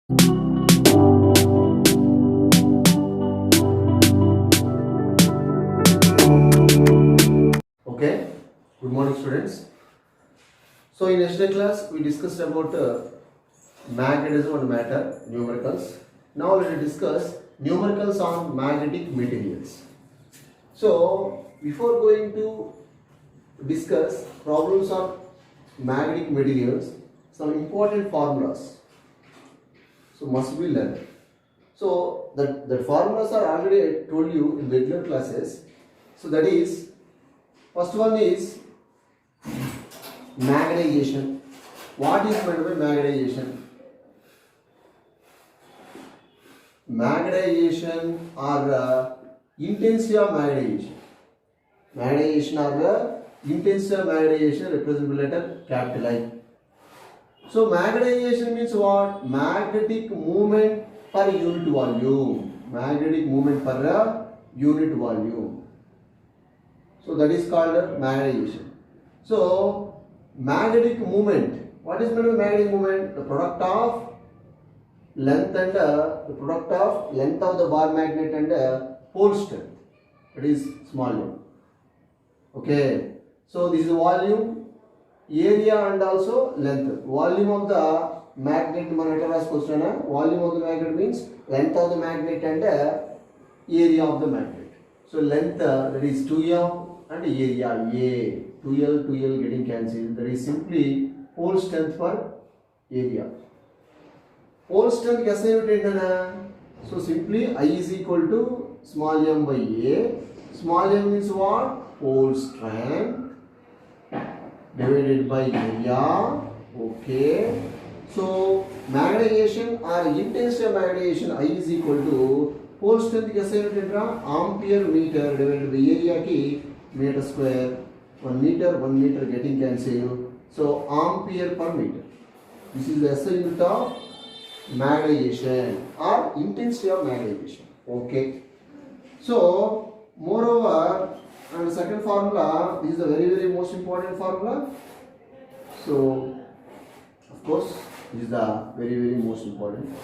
Okay, good morning students. So in yesterday class we discussed about magnetism and matter, numericals. Now let us discuss numericals on magnetic materials. So before going to discuss problems on magnetic materials, some important formulas so must be learned. So the formulas are already I told you in regular classes. So that is, first one is magnetization. What is meant by magnetization? Magnetization or intensity of magnetization. Magnetization or the intensity of magnetization represented by letter capital I. So magnetization means what? Magnetic movement per unit volume. Magnetic movement per unit volume. So that is called magnetization. So magnetic movement. What is meant by magnetic movement? The product of length and the product of length of the bar magnet and pole strength. That is small m. Okay. So this is volume, area and also length. Volume of the magnet question. Volume of the magnet means length of the magnet and area of the magnet. So length that is 2m and area A. 2L getting cancelled. That is simply pole strength per area. Pole strength कैसे so simply I is equal to small m by A. Small m means what? Pole strength divided by area. Okay. So magnetization or intensity of magnetization I is equal to pole strength कैसे ampere meter divided by area की meter square. 1 meter getting cancelled. So ampere per meter. This is the SI unit of magnetization or intensity of magnetization. Okay. So moreover, and the second formula, this is the very most important formula. So of course this is the very most important.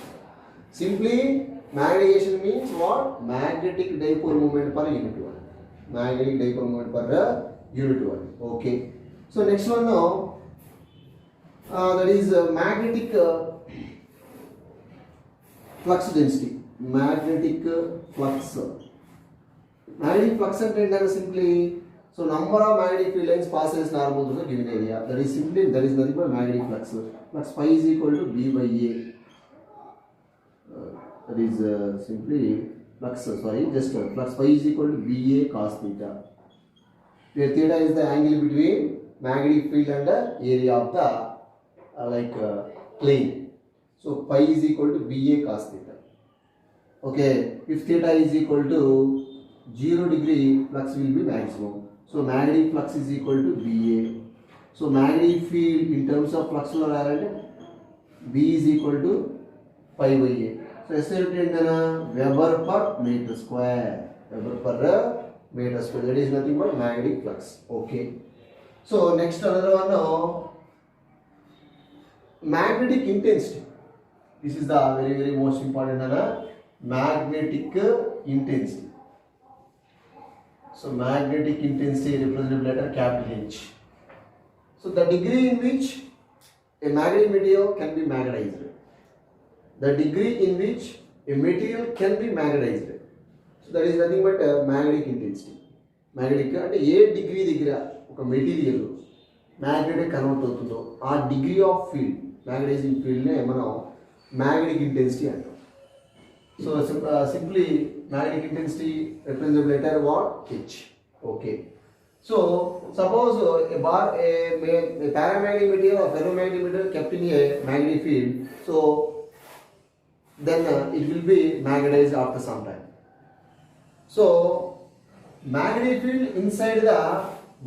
Simply magnetization means what? Magnetic dipole moment per unit volume. Magnetic dipole moment per unit volume. Okay. So next one now, that is magnetic flux density. Magnetic flux. Magnetic flux and simply, so number of magnetic field lines passes normal to the given area. That is simply, that is nothing but magnetic flux. Flux phi is equal to B by A. That is simply flux, flux phi is equal to BA cos theta. Where theta is the angle between magnetic field and the area of the plane. So pi is equal to BA cos theta. Okay, if theta is equal to 0 degree, flux will be maximum. So magnetic flux is equal to BA. So magnetic field in terms of flux B is equal to pi by A. So SI Weber per meter square. Weber per meter square. That is nothing but magnetic flux. Okay. So next another one now, magnetic intensity. This is the very most important magnetic intensity. So magnetic intensity represented by letter capital H. So the degree in which a magnetic material can be magnetized. The degree in which a material can be magnetized. So that is nothing but magnetic intensity. Magnetic అంటే ఏ degree దగ్గర ఒక material magnetic convert అవుతుందో ఆ degree of field magnetising ఫీల్డ్నే మనం magnetic intensity అంటాం. So simply magnetic intensity represented by letter what? H. Okay. So suppose a paramagnetic material or ferromagnetic material kept in a magnetic field, so then it will be magnetized after some time. So magnetic field inside the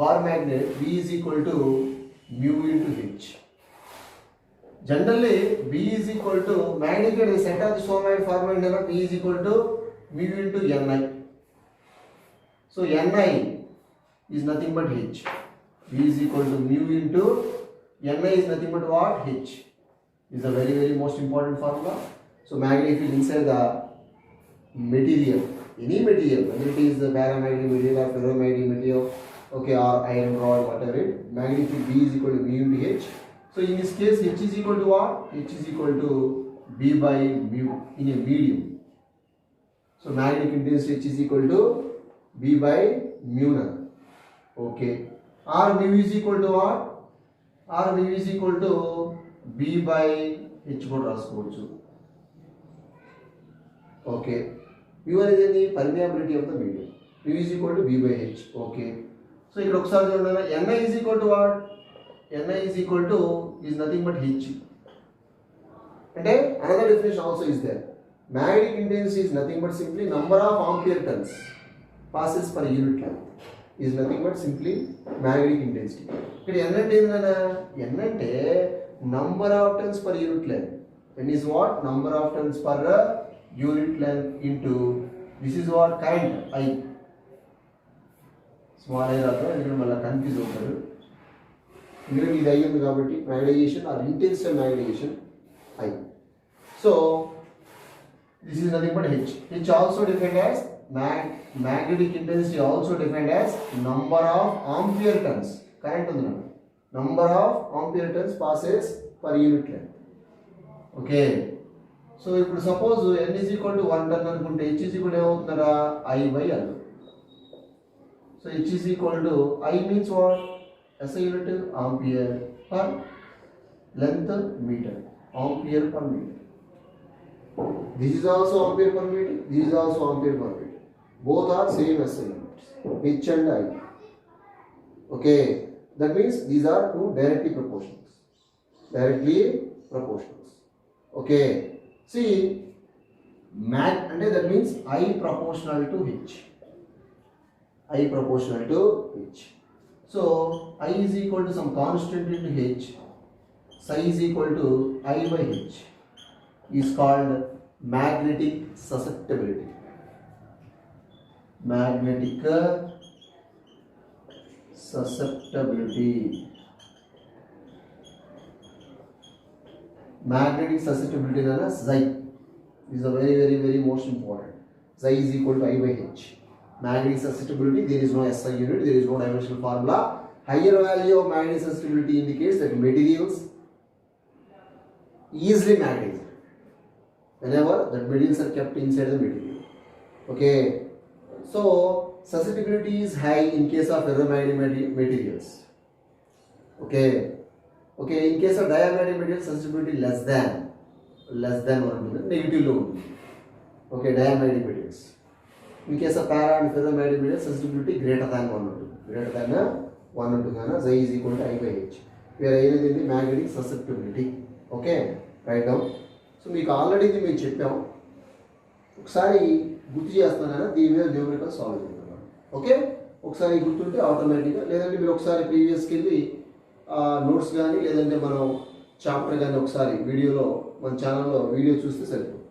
bar magnet B is equal to mu into H. Generally B is equal to magnetic field set of the solenoid formula B is equal to mu into Ni. So Ni is nothing but H. B is equal to mu into Ni is nothing but what? H. Is a very most important formula. So magnetic field inside the material, any material, whether it is the paramagnetic material or ferromagnetic material, okay, or iron rod, whatever it, magnetic field B is equal to mu into H. So in this case, H is equal to what? H is equal to B by mu in a medium. So magnetic intensity H is equal to B by mu naught. Okay. R mu is equal to what? R mu is equal to B by H కూడా రాసుకోవచ్చు. Okay. Mu అనేది ఏంటి? Permeability of the medium. Mu is equal to B by H. Okay. So ఇక్కడ ఒకసారి చూడండి. Ni is equal to what? Ni is equal to is nothing but H. And another definition also is there. Magnetic intensity is nothing but simply number of ampere turns passes per unit length is nothing but simply magnetic intensity. ఇక్కడ n అంటే ఏంటన్నా? n అంటే number of turns per unit length. n is what? Number of turns per unit length into this is what? Current I. Small I రాదు ఎందుకంటే మళ్ళీ confuse అవుతారు. ఎందుకంటే ఇది అయ్యింది కాబట్టి magnetization or intensive magnetization I. So this is nothing but H. H also defined as magnetic intensity also defined as number of ampere turns. Current on the number of ampere turns passes per unit length. Okay. So if suppose n is equal to 1 turn అనుకుంటే H is equal to ఏమవుతుందా? I by L. So H is equal to I means what? SI unit ampere per length meter. Ampere per meter. This is also ampere per meter. This is also ampere per meter. Both are same SI units. H and I. Okay. That means these are two directly proportionals. Directly proportionals. Okay. See, and that means I proportional to H. I proportional to H. So I is equal to some constant into H. Psi is equal to I by H. Is called magnetic susceptibility. Magnetic susceptibility. Magnetic susceptibility is Psi. This is a very most important. Psi is equal to I by H. Magnetic susceptibility, there is no SI unit, there is no dimensional formula. Higher value of magnetic susceptibility indicates that materials easily magnetized whenever the materials are kept inside the material. Okay. So susceptibility is high in case of ferromagnetic materials. Okay. Okay. In case of diamagnetic materials, susceptibility less than 1, negative low. Okay. Diamagnetic materials. In case of para and ferromagnetic materials, susceptibility greater than 1 or 2. Greater than 1 or 2 gana Psi is equal to I by H. Where I is the magnetic susceptibility. Okay. Write down. So మీకు already ఇది మేము చెప్పాము, ఒకసారి గుర్తు చేస్తున్నాను, దీని మీద numerical solve చేస్తున్నాను. ఓకే, ఒకసారి గుర్తుంటే ఆటోమేటిక్గా, లేదంటే మీరు ఒకసారి ప్రీవియస్కి వెళ్ళి నోట్స్ కానీ లేదంటే మనం చాప్టర్ కానీ ఒకసారి వీడియోలో మన ఛానల్లో వీడియో చూస్తే సరిపోతుంది.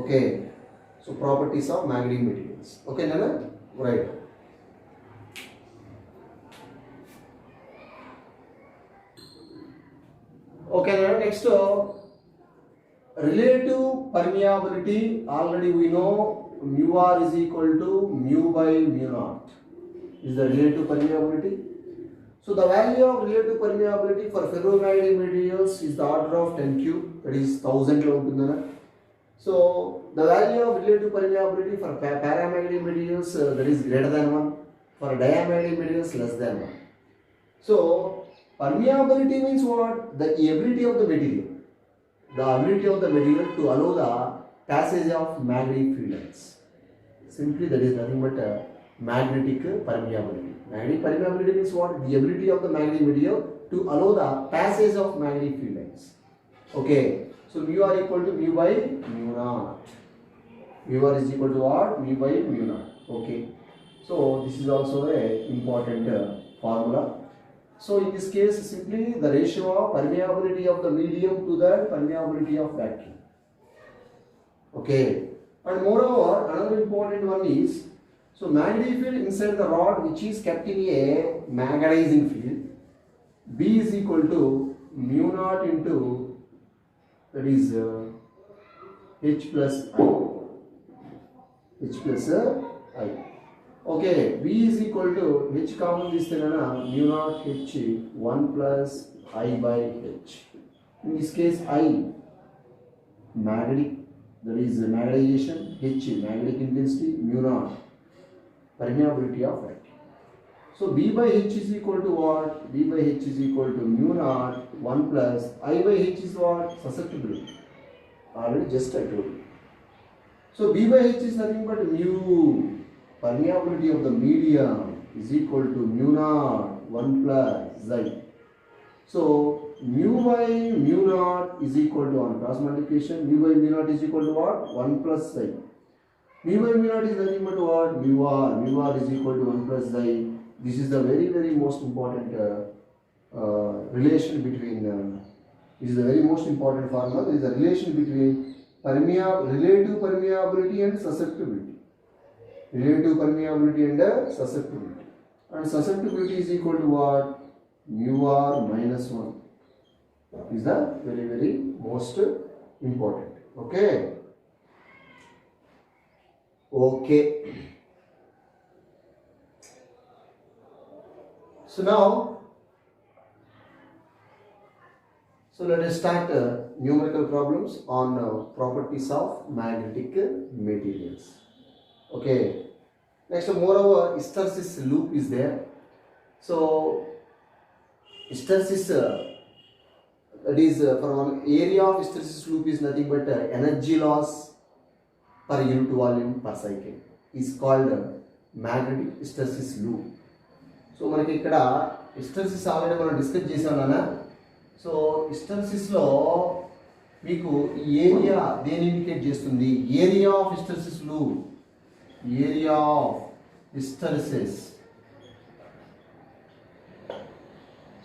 Okay, so properties of magnetic materials. ఓకేనా? Right. Okay, next relative permeability. Already we know mu r is equal to mu by mu naught is the relative permeability. So the value of relative permeability for ferromagnetic materials is the order of 10 cube, that is 1000 lo untundana. So the value of relative permeability for paramagnetic materials that is greater than 1, for diamagnetic materials less than 1. So permeability means what? The ability of the material. The ability of the material to allow the passage of magnetic field lines. Simply that is nothing but magnetic permeability. Magnetic permeability means what? The ability of the magnetic material to allow the passage of magnetic field lines. Okay. So mu r equal to mu by mu naught. Mu r is equal to what? Mu by mu naught. Okay. So this is also a important formula. So in this case, simply the ratio of permeability of the medium to the permeability of vacuum. Okay. And moreover, another important one is, so magnetic field inside the rod which is kept in a magnetizing field, B is equal to mu naught into, that is H plus I. H plus I. Okay, V is equal to H common తీస్తేనా mu naught H 1 plus I by H. In this case I magnetic, that is magnetization, H magnetic intensity, mu naught permeability of vacuum. So B by H is equal to what? B by H is equal to mu naught 1 plus I by H is what? Susceptibility. Already just I told you. So B by H is nothing but mu permeability of the medium is equal to mu naught 1 plus xi. So mu by mu naught is equal to, on cross multiplication, mu by mu naught is equal to what? 1 plus xi. Mu by mu naught is nothing but what? Mu r. Mu r is equal to 1 plus xi. This is the very most important relation between. This is the very most important formula. There is a relation between relative permeability and susceptibility. Relative permeability and susceptibility. And susceptibility is equal to what? Mu r minus 1. Is the very most important. Okay. Okay. So now, let us start numerical problems on properties of magnetic materials. Okay. Next, moreover, hysteresis loop is there. So, hysteresis, that is for one area of hysteresis loop is nothing but energy loss per unit volume per cycle is called magnetic hysteresis loop. So మనకి ఇక్కడ hysteresis already మనం discuss చేసాం నాన్న. So హిస్టెరిసిస్లో మీకు area దేని indicate చేస్తుంది? Area of hysteresis loop, area of hysteresis.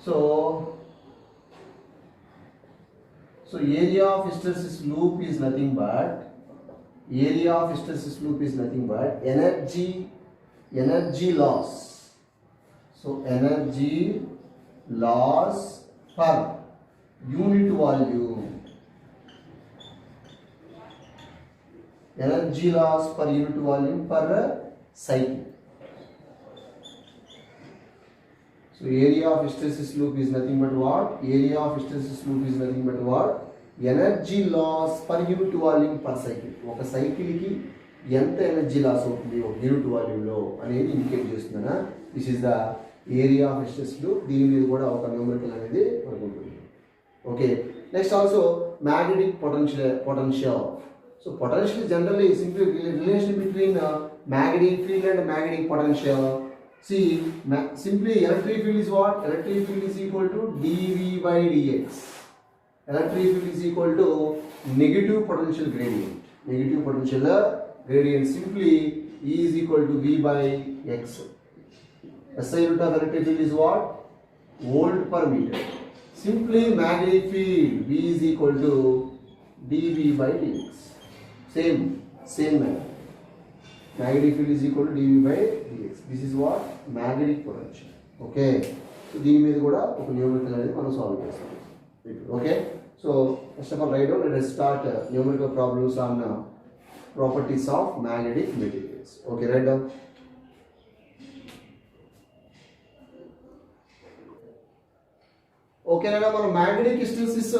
So area of hysteresis loop is nothing but energy loss. So energy loss per unit volume. Energy loss per unit volume per cycle. So area of hysteresis loop is nothing but what? Area of hysteresis loop is nothing but what? Energy loss per unit volume per cycle. ఒక cycle కి ఎంత energy loss అవుతుంది ఒక unit వాల్యూమ్లో అనేది indicate చేస్తుందనా. This is the area of hysteresis loop. దీని మీద కూడా ఒక న్యూమరికల్ అనేది మనకు ఉంటుంది. Okay. Next also magnetic potential. So potential generally simply relation between magnetic field and magnetic potential. See, simply electric field is what? Electric field is equal to dV by dx. Electric field is equal to negative potential gradient. Negative potential gradient simply E is equal to V by x. SI unit of electric field is what? Volt per meter. Simply magnetic field V is equal to dV by dx. Same matter. Magnetic field is equal to dV by dx. This is what? Magnetic potential. Okay. So దీని మీద కూడా ఒక numerical అనేది మనం solve చేస్తాం. Okay. So first of all, write down. Let us start numerical problems on properties of magnetic materials. Okay, write down. Okay, now మనం magnetic hysteresis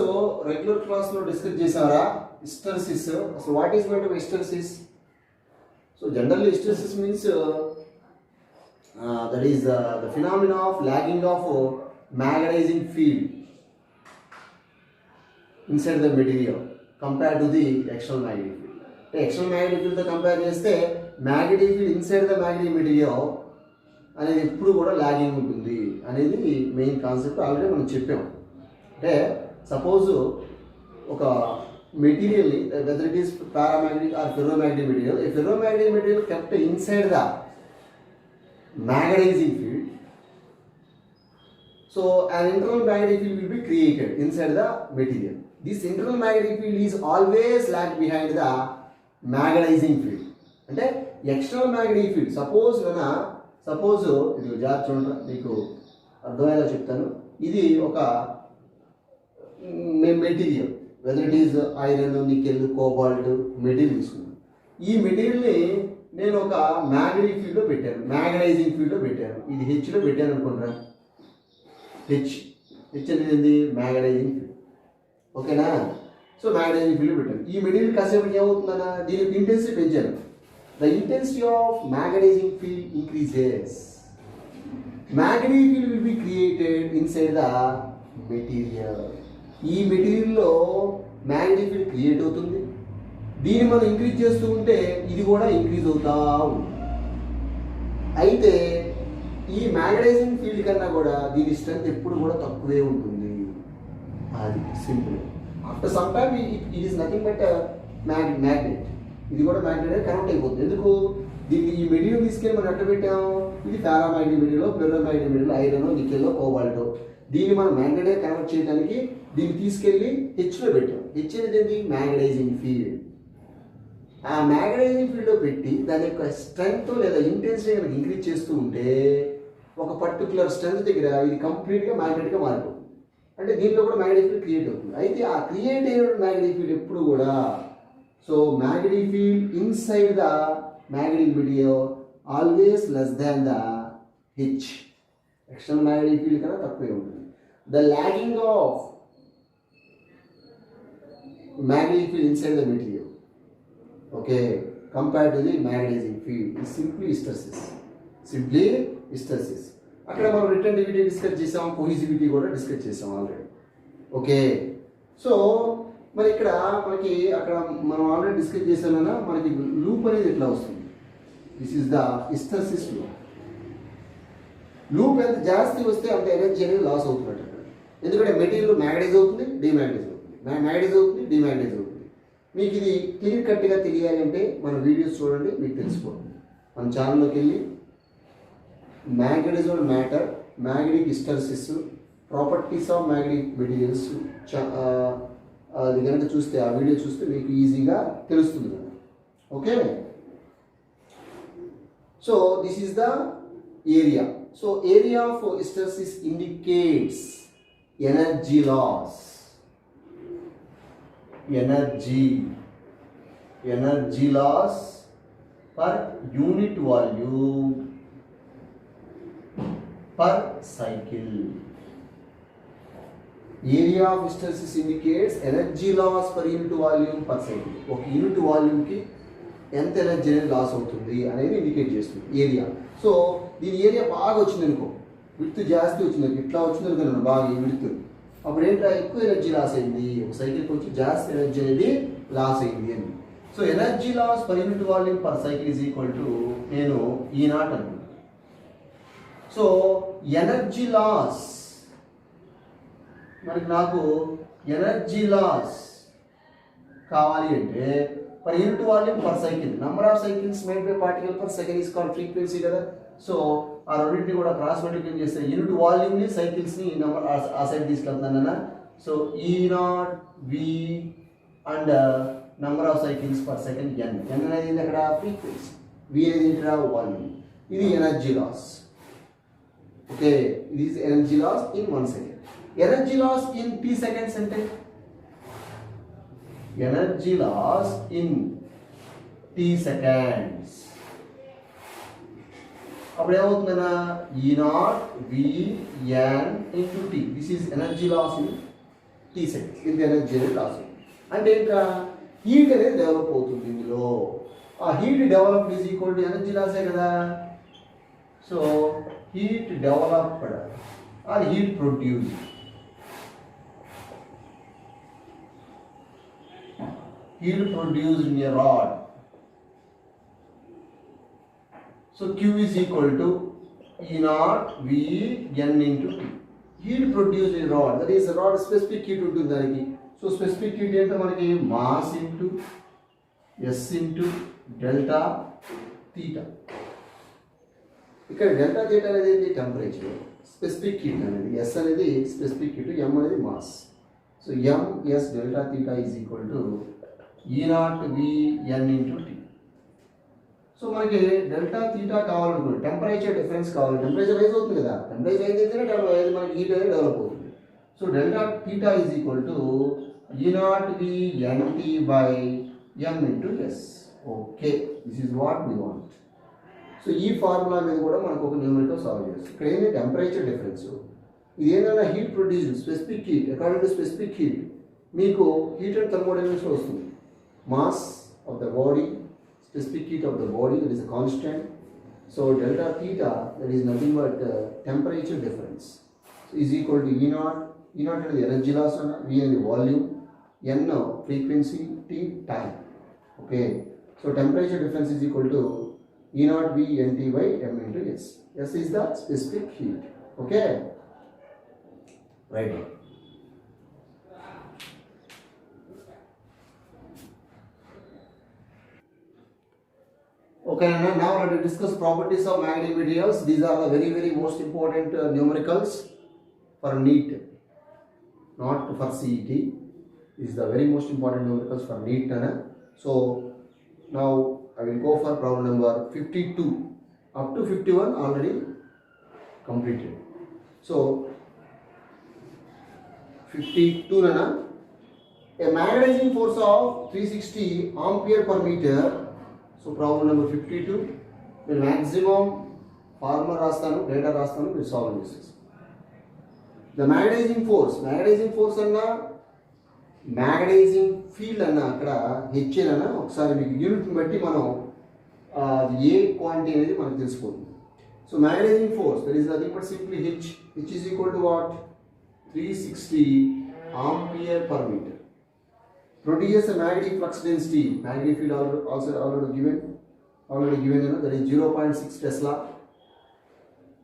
regular class లో discuss చేసారా? Hysteresis, so what is meant by hysteresis? So generally hysteresis means that is the phenomena of lagging of magnetizing field inside the material compared to the external magnetic field. External magnetic field తో compare చేస్తే magnetic field inside the magnetic material అనేది ఎప్పుడు కూడా logging ఉంటుంది అనేది main concept. Already మనం చెప్పాం. అంటే సపోజ్ ఒక మెటీరియల్ని whether it is paramagnetic or ferromagnetic material, a ferromagnetic material kept inside the magnetizing field, so an internal magnetic field will be created inside the material. This internal magnetic field is always lag behind the magnetizing field. అంటే external magnetic field suppose ఇది జాగ్రత్త చూడండి, మీకు అర్థమయ్యేలా చెప్తాను. ఇది ఒక material, whether it is iron, nickel, cobalt material తీసుకున్నాను. ఈ మెటీరియల్ని నేను ఒక మ్యాగ్నెటిక్ ఫీల్డ్లో పెట్టాను, మ్యాగ్నైజింగ్ ఫీల్డ్లో పెట్టాను. ఇది హెచ్లో పెట్టాను అనుకుంటారా, హెచ్ అనేది ఏంది, మ్యాగ్నైజింగ్ ఫీల్డ్. ఓకేనా? సో మ్యాగ్నైజింగ్ ఫీల్డ్లో పెట్టాను. ఈ మెటీరియల్ కాసేపు ఏమవుతుందన్నా, దీనికి ఇంటెన్సిటీ పెంచాను. The intensity of magnetising field increases. Magnetic field will be created inside the material. ఈ మెటీరియల్లో మ్యాగ్నెటిక్ ఫీల్డ్ క్రియేట్ అవుతుంది. దీన్ని మనం ఇంక్రీజ్ చేస్తూ ఉంటే ఇది కూడా ఇంక్రీజ్ అవుతా ఉంది. అయితే ఈ మ్యాగ్నటైజింగ్ ఫీల్డ్ కన్నా కూడా దీని స్ట్రెంత్ ఎప్పుడు కూడా తక్కువే ఉంటుంది. అది simple. After some time it is nothing but magnet. ఇది కూడా మ్యాగ్నెట్ కనెక్ట్ అయిపోతుంది. ఎందుకు? దీన్ని ఈ మెటీరియల్ తీసుకెళ్ళి మనం ఎట్లా పెట్టాం, ఇది paramagnetic material, ferromagnetic material, iron, nickel, cobalt. దీన్ని మనం మ్యాగ్నెట్ కనెక్ట్ చేయడానికి దీన్ని తీసుకెళ్ళి హెచ్లో పెట్టాం. హెచ్ అనేది ఏంటి, మ్యాగ్నటైజింగ్ ఫీల్డ్. ఆ మ్యాగ్నటైజింగ్ ఫీల్డ్లో పెట్టి దాని యొక్క స్ట్రెంగ్త్ లేదా ఇంటెన్సిటీ కనుక ఇంక్రీజ్ చేస్తూ ఉంటే ఒక పర్టికులర్ స్ట్రెంగ్త్ దగ్గర ఇది కంప్లీట్గా మ్యాగ్నెట్గా మారిపోతుంది. అంటే దీంట్లో కూడా మ్యాగ్నెటిక్ ఫీల్డ్ క్రియేట్ అవుతుంది. అయితే ఆ క్రియేట్ అయిన మ్యాగ్నెటిక్ ఫీల్డ్ ఎప్పుడు కూడా, so magnetic field inside the magnetic material always less than the H. External magnetic field కన్నా తక్కువే ఉంటుంది. The lagging of magnetic field inside the material, okay, compared to the magnetizing field, is simply hysteresis. అక్కడ మనం రిటెంటివిటీ discuss చేసాం, కోహిజివిటీ కూడా discuss చేసాం already. Okay, so మరి ఇక్కడ మనకి అక్కడ మనం ఆల్రెడీ డిస్కస్ చేసామన్నా మనకి లూప్ అనేది ఎట్లా వస్తుంది. This is the hysteresis loop. Loop ఎంత జాస్తి వస్తే అంత ఎనర్జీ అనేది లాస్ అవుతున్నట్టు అక్కడ. ఎందుకంటే మెటీరియల్ మ్యాగ్నటైజ్ అవుతుంది, డిమ్యాగ్నటైజ్ అవుతుంది, మ్యాగ్నటైజ్ అవుతుంది, డిమ్యాగ్నటైజ్ అవుతుంది. మీకు ఇది క్లియర్ కట్గా తెలియాలంటే మన వీడియోస్ చూడండి, మీకు తెలిసిపోతుంది. మన ఛానల్లోకి వెళ్ళి magnetised matter, magnetic hysteresis, properties of magnetic materials అది కనుక చూస్తే, ఆ వీడియో చూస్తే మీకు ఈజీగా తెలుస్తుంది కదా. Okay, so this is the area. So area of hysteresis indicates energy loss. energy loss per unit volume per cycle. Area of hysteresis indicates energy loss per unit volume per cycle. ఒక unit వాల్యూమ్కి ఎంత energy అనేది loss అవుతుంది అనేది indicate చేస్తుంది area. So దీని area బాగా వచ్చింది అనుకో, విడ్త్ జాస్తి వచ్చింది, ఇట్లా వచ్చింది అనుకున్నాను బాగా ఈ విడ్త్, అప్పుడు ఏంటో ఎక్కువ ఎనర్జీ లాస్ అయింది, ఒక సైకిల్కి వచ్చి జాస్తి ఎనర్జీ అనేది లాస్ అయింది అని. So energy loss per unit volume per cycle is equal to నేను ఈ నాట్ అనుకుంటాను. సో ఎనర్జీ లాస్ నాకు ఎనర్జీ లాస్ కావాలి అంటే per unit volume per cycle, number of cycles made by particle per second is called frequency కదా. So ఆ రెండింటిని కూడా క్రాస్ మల్టిప్లై చేస్తే యూనిట్ వాల్యూమ్ని సైకిల్స్ని నెంబర్ ఆ సైడ్ తీసుకెళ్తున్నానన్నా. సో ఈ naught V and number of cycles per second N. ఎన్ అనేది అక్కడ ఫ్రీక్వెన్సీ, వి అనేది ఇక్కడ వాల్యూమ్. ఇది ఎనర్జీ లాస్. ఓకే, ఇది energy loss in 1 second. Energy loss in t seconds అంటే energy loss in t seconds అప్పుడు ఏమవుతుందన్నా E naught V N into T. This is energy loss in T seconds. ఇది energy అనేది loss అంటే ఇంకా heat అనేది develop అవుతుంది ఇందులో. ఆ heat developed is equal to energy లాసే కదా. So heat developed or heat produced, heat produced in a rod. So Q is equal to E naught V N into T. Heat produced in a rod, that is a rod specific heat ఉంటుంది దానికి. So specific heat ఏంటో మనకి mass into S into delta theta. ఇక్కడ delta theta అనేది ఏంటి, temperature. Specific heat అనేది S అనేది specific heat, M అనేది mass. So M S delta theta is equal to E naught V N into T. So మనకి delta theta కావాలనుకోండి, temperature difference కావాలి. Temperature rise అవుతుంది కదా, టెంపరేచర్ రైజ్ అయితేనే మనకి హీట్ అనేది డెవలప్ అవుతుంది. So delta theta is equal to E naught V NT by M into S. Okay, this is what we want. So ఈ formula మీద కూడా మనకు ఒక న్యూమరికల్ సాల్వ్ చేస్తాం. ఇక్కడ ఏంటి టెంపరేచర్ డిఫరెన్స్, ఇది ఏదైనా heat produce specific heat according to specific heat మీకు హీట్ అండ్ థర్మోడైనమిక్స్లో వస్తుంది. Mass of the body, specific heat of the body, that is a constant. So delta theta, that is nothing but temperature difference, so is equal to E naught. E naught is the energy loss, V is the volume, N frequency, T time. Okay, so temperature difference is equal to E naught V NT by M into S. S is the specific heat. Okay, right. Okay, now let us discuss properties of magnetic materials. These are the very most important numericals for NEET, not for CET. These are the very most important numericals for NEET. So now I will go for problem number 52. Up to 51 already completed. So 52 a magnetizing force of 360 ampere per meter. So problem number 52, నేను maximum formula రాస్తాను, data రాస్తాను, మీరు solve చేసేసి. The magnetising force అన్నా magnetising field అన్నా అక్కడ HL అన్న ఒకసారి మీకు యూనిట్ని బట్టి మనం ఏ క్వాంటిటీ అనేది మనకు తెలిసిపోతుంది. So magnetizing force that is nothing but simply H is equal to what 360 ampere per metre. Produce a magnetic flux density, magnetic field already given, that is 0.6 Tesla.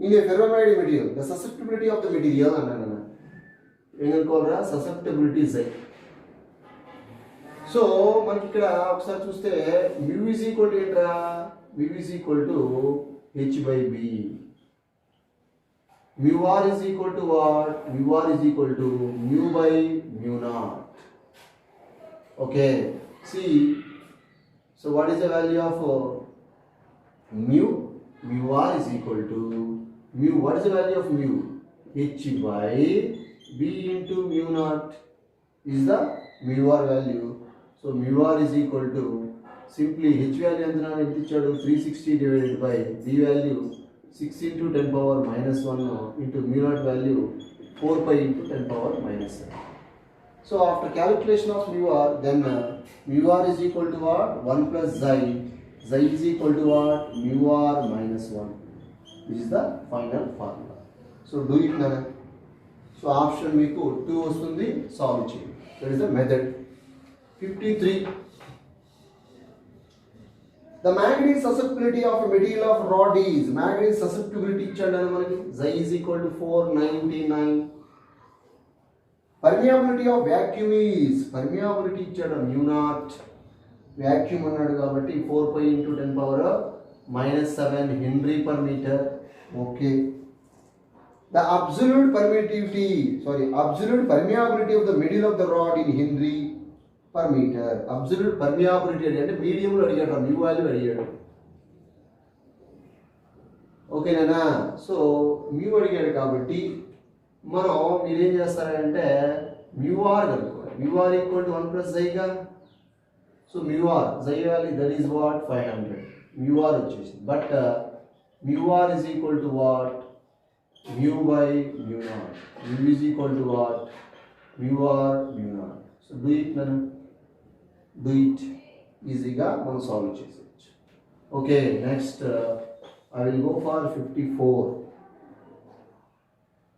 In a ferromagnetic material, the susceptibility of the material, susceptibility is Z. So, మనకి ఇక్కడ ఒకసారి చూస్తే mu is equal to ఏంట్రా, mu is equal to h by b. Mu r is equal to what? Mu r is equal to mu by mu naught. Okay, see, so what is the value of mu? Mu r is equal to mu. What is the value of mu? H by b into mu naught is the mu r value. So mu r is equal to simply h value and 360 divided by b value 6 into 10 power minus 1 into mu naught value 4 pi into 10 power minus 7. So after calculation of mu r, then mu r is equal to what? 1 plus xi. Xi is equal to what? Mu r minus 1. This is the final formula. So do it now. So option meeku 2 vastundi, solve cheyandi. That is the method. 53. The magnetic susceptibility of a material of rod is, magnetic susceptibility ichchadu manaki, xi is equal to 499. Permeability of vacuum is, permeability ఇచ్చాడు mu naught, vacuum అన్నాడు కాబట్టి 4 pi into 10 power minus 7 Henry per meter. Okay, the absolute permittivity, absolute permeability of the middle of the rod in Henry per meter. Absolute permeability అంటే medium లో అడిగాడు, mu value అడిగాడు. ఓకేనా? So mu అడిగాడు కాబట్టి మనం మీరేం చేస్తారంటే mu r కనుక్కోవాలి. mu r equal to 1 plus xi గా. So mu r xi value that is what 500. mu r వచ్చేసింది. But mu r is equal to what? mu by mu naught. mu is equal to what? mu r mu naught. So do it మనం, do it, ఈజీగా మనం solve చేసేయచ్చు. Okay, next I will go for 54.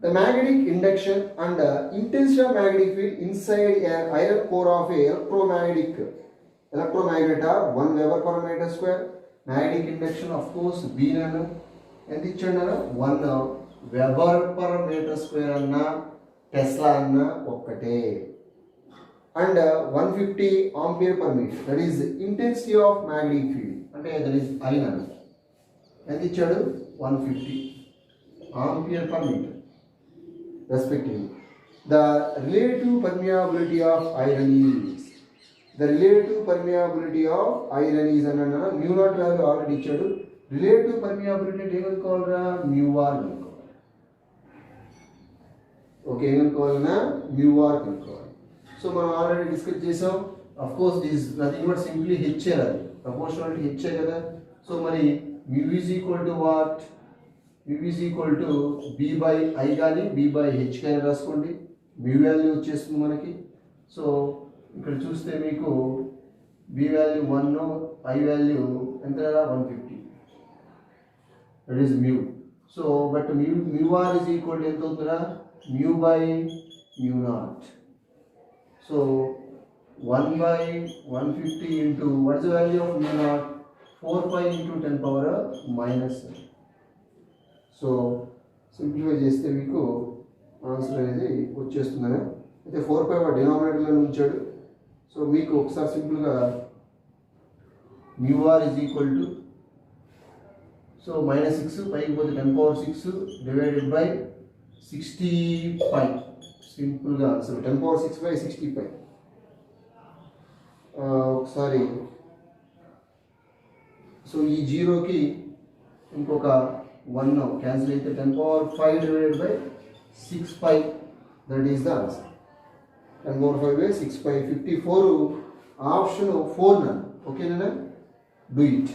The magnetic induction and intensity of magnetic field inside an iron core of a electromagnet are 1 Weber per meter square. Magnetic induction of course B nanu ఎంత ఇచ్చాడు 1 Weber per meter square అన్న Tesla అన్న ఒక్కటే. And 150 ampere per meter, that is intensity of magnetic field, అంటే that is I nanu ఎంత ఇచ్చాడు 150 ampere per meter respectively. The relative permeability of iron is, the relative permeability of iron is అన్న mu naught value already ఇచ్చాడు. relative permeability అంటే ఏమనుకోవాలరా mu r కనుక్కోవాలి. Okay, ఏమనుకోవాలన్నా mu r కనుక్కోవాలి. So so మనం already discuss చేసాం. Of course this nothing but simply H అది proportionality H కదా. So మరి mu is equal to what, mu is equal to B by I కానీ B by H కానీ రాసుకోండి. Mu value వచ్చేస్తుంది మనకి. సో ఇక్కడ చూస్తే మీకు బి వాల్యూ 1, ఐ వాల్యూ ఎంత 150, that is mu. So but mu R is equal to ఎంత అవుతుందా, mu by mu naught. So 1 by 150 into what is the value of mu naught, 4 pi into 10 power minus 7. So simplify చేస్తే మీకు answer అనేది వచ్చేస్తుందని. అయితే 4 pi డినామినేటర్లో ఉంచాడు. So మీకు ఒకసారి సింపుల్గా mu R is equal to, so -6 పైకి పోతే 10 power 6 డివైడెడ్ బై 60 సింపుల్గా ఆన్సర్ 10 power 6 by 60 ఒకసారి. సో ఈ జీరోకి ఇంకొక 1 క్యాన్సిల్ అయితే 10 power 5 divided by 6 that is the answer. 10 power 5 by 6 54 option 4 నన్ను. ఓకేనా, do it.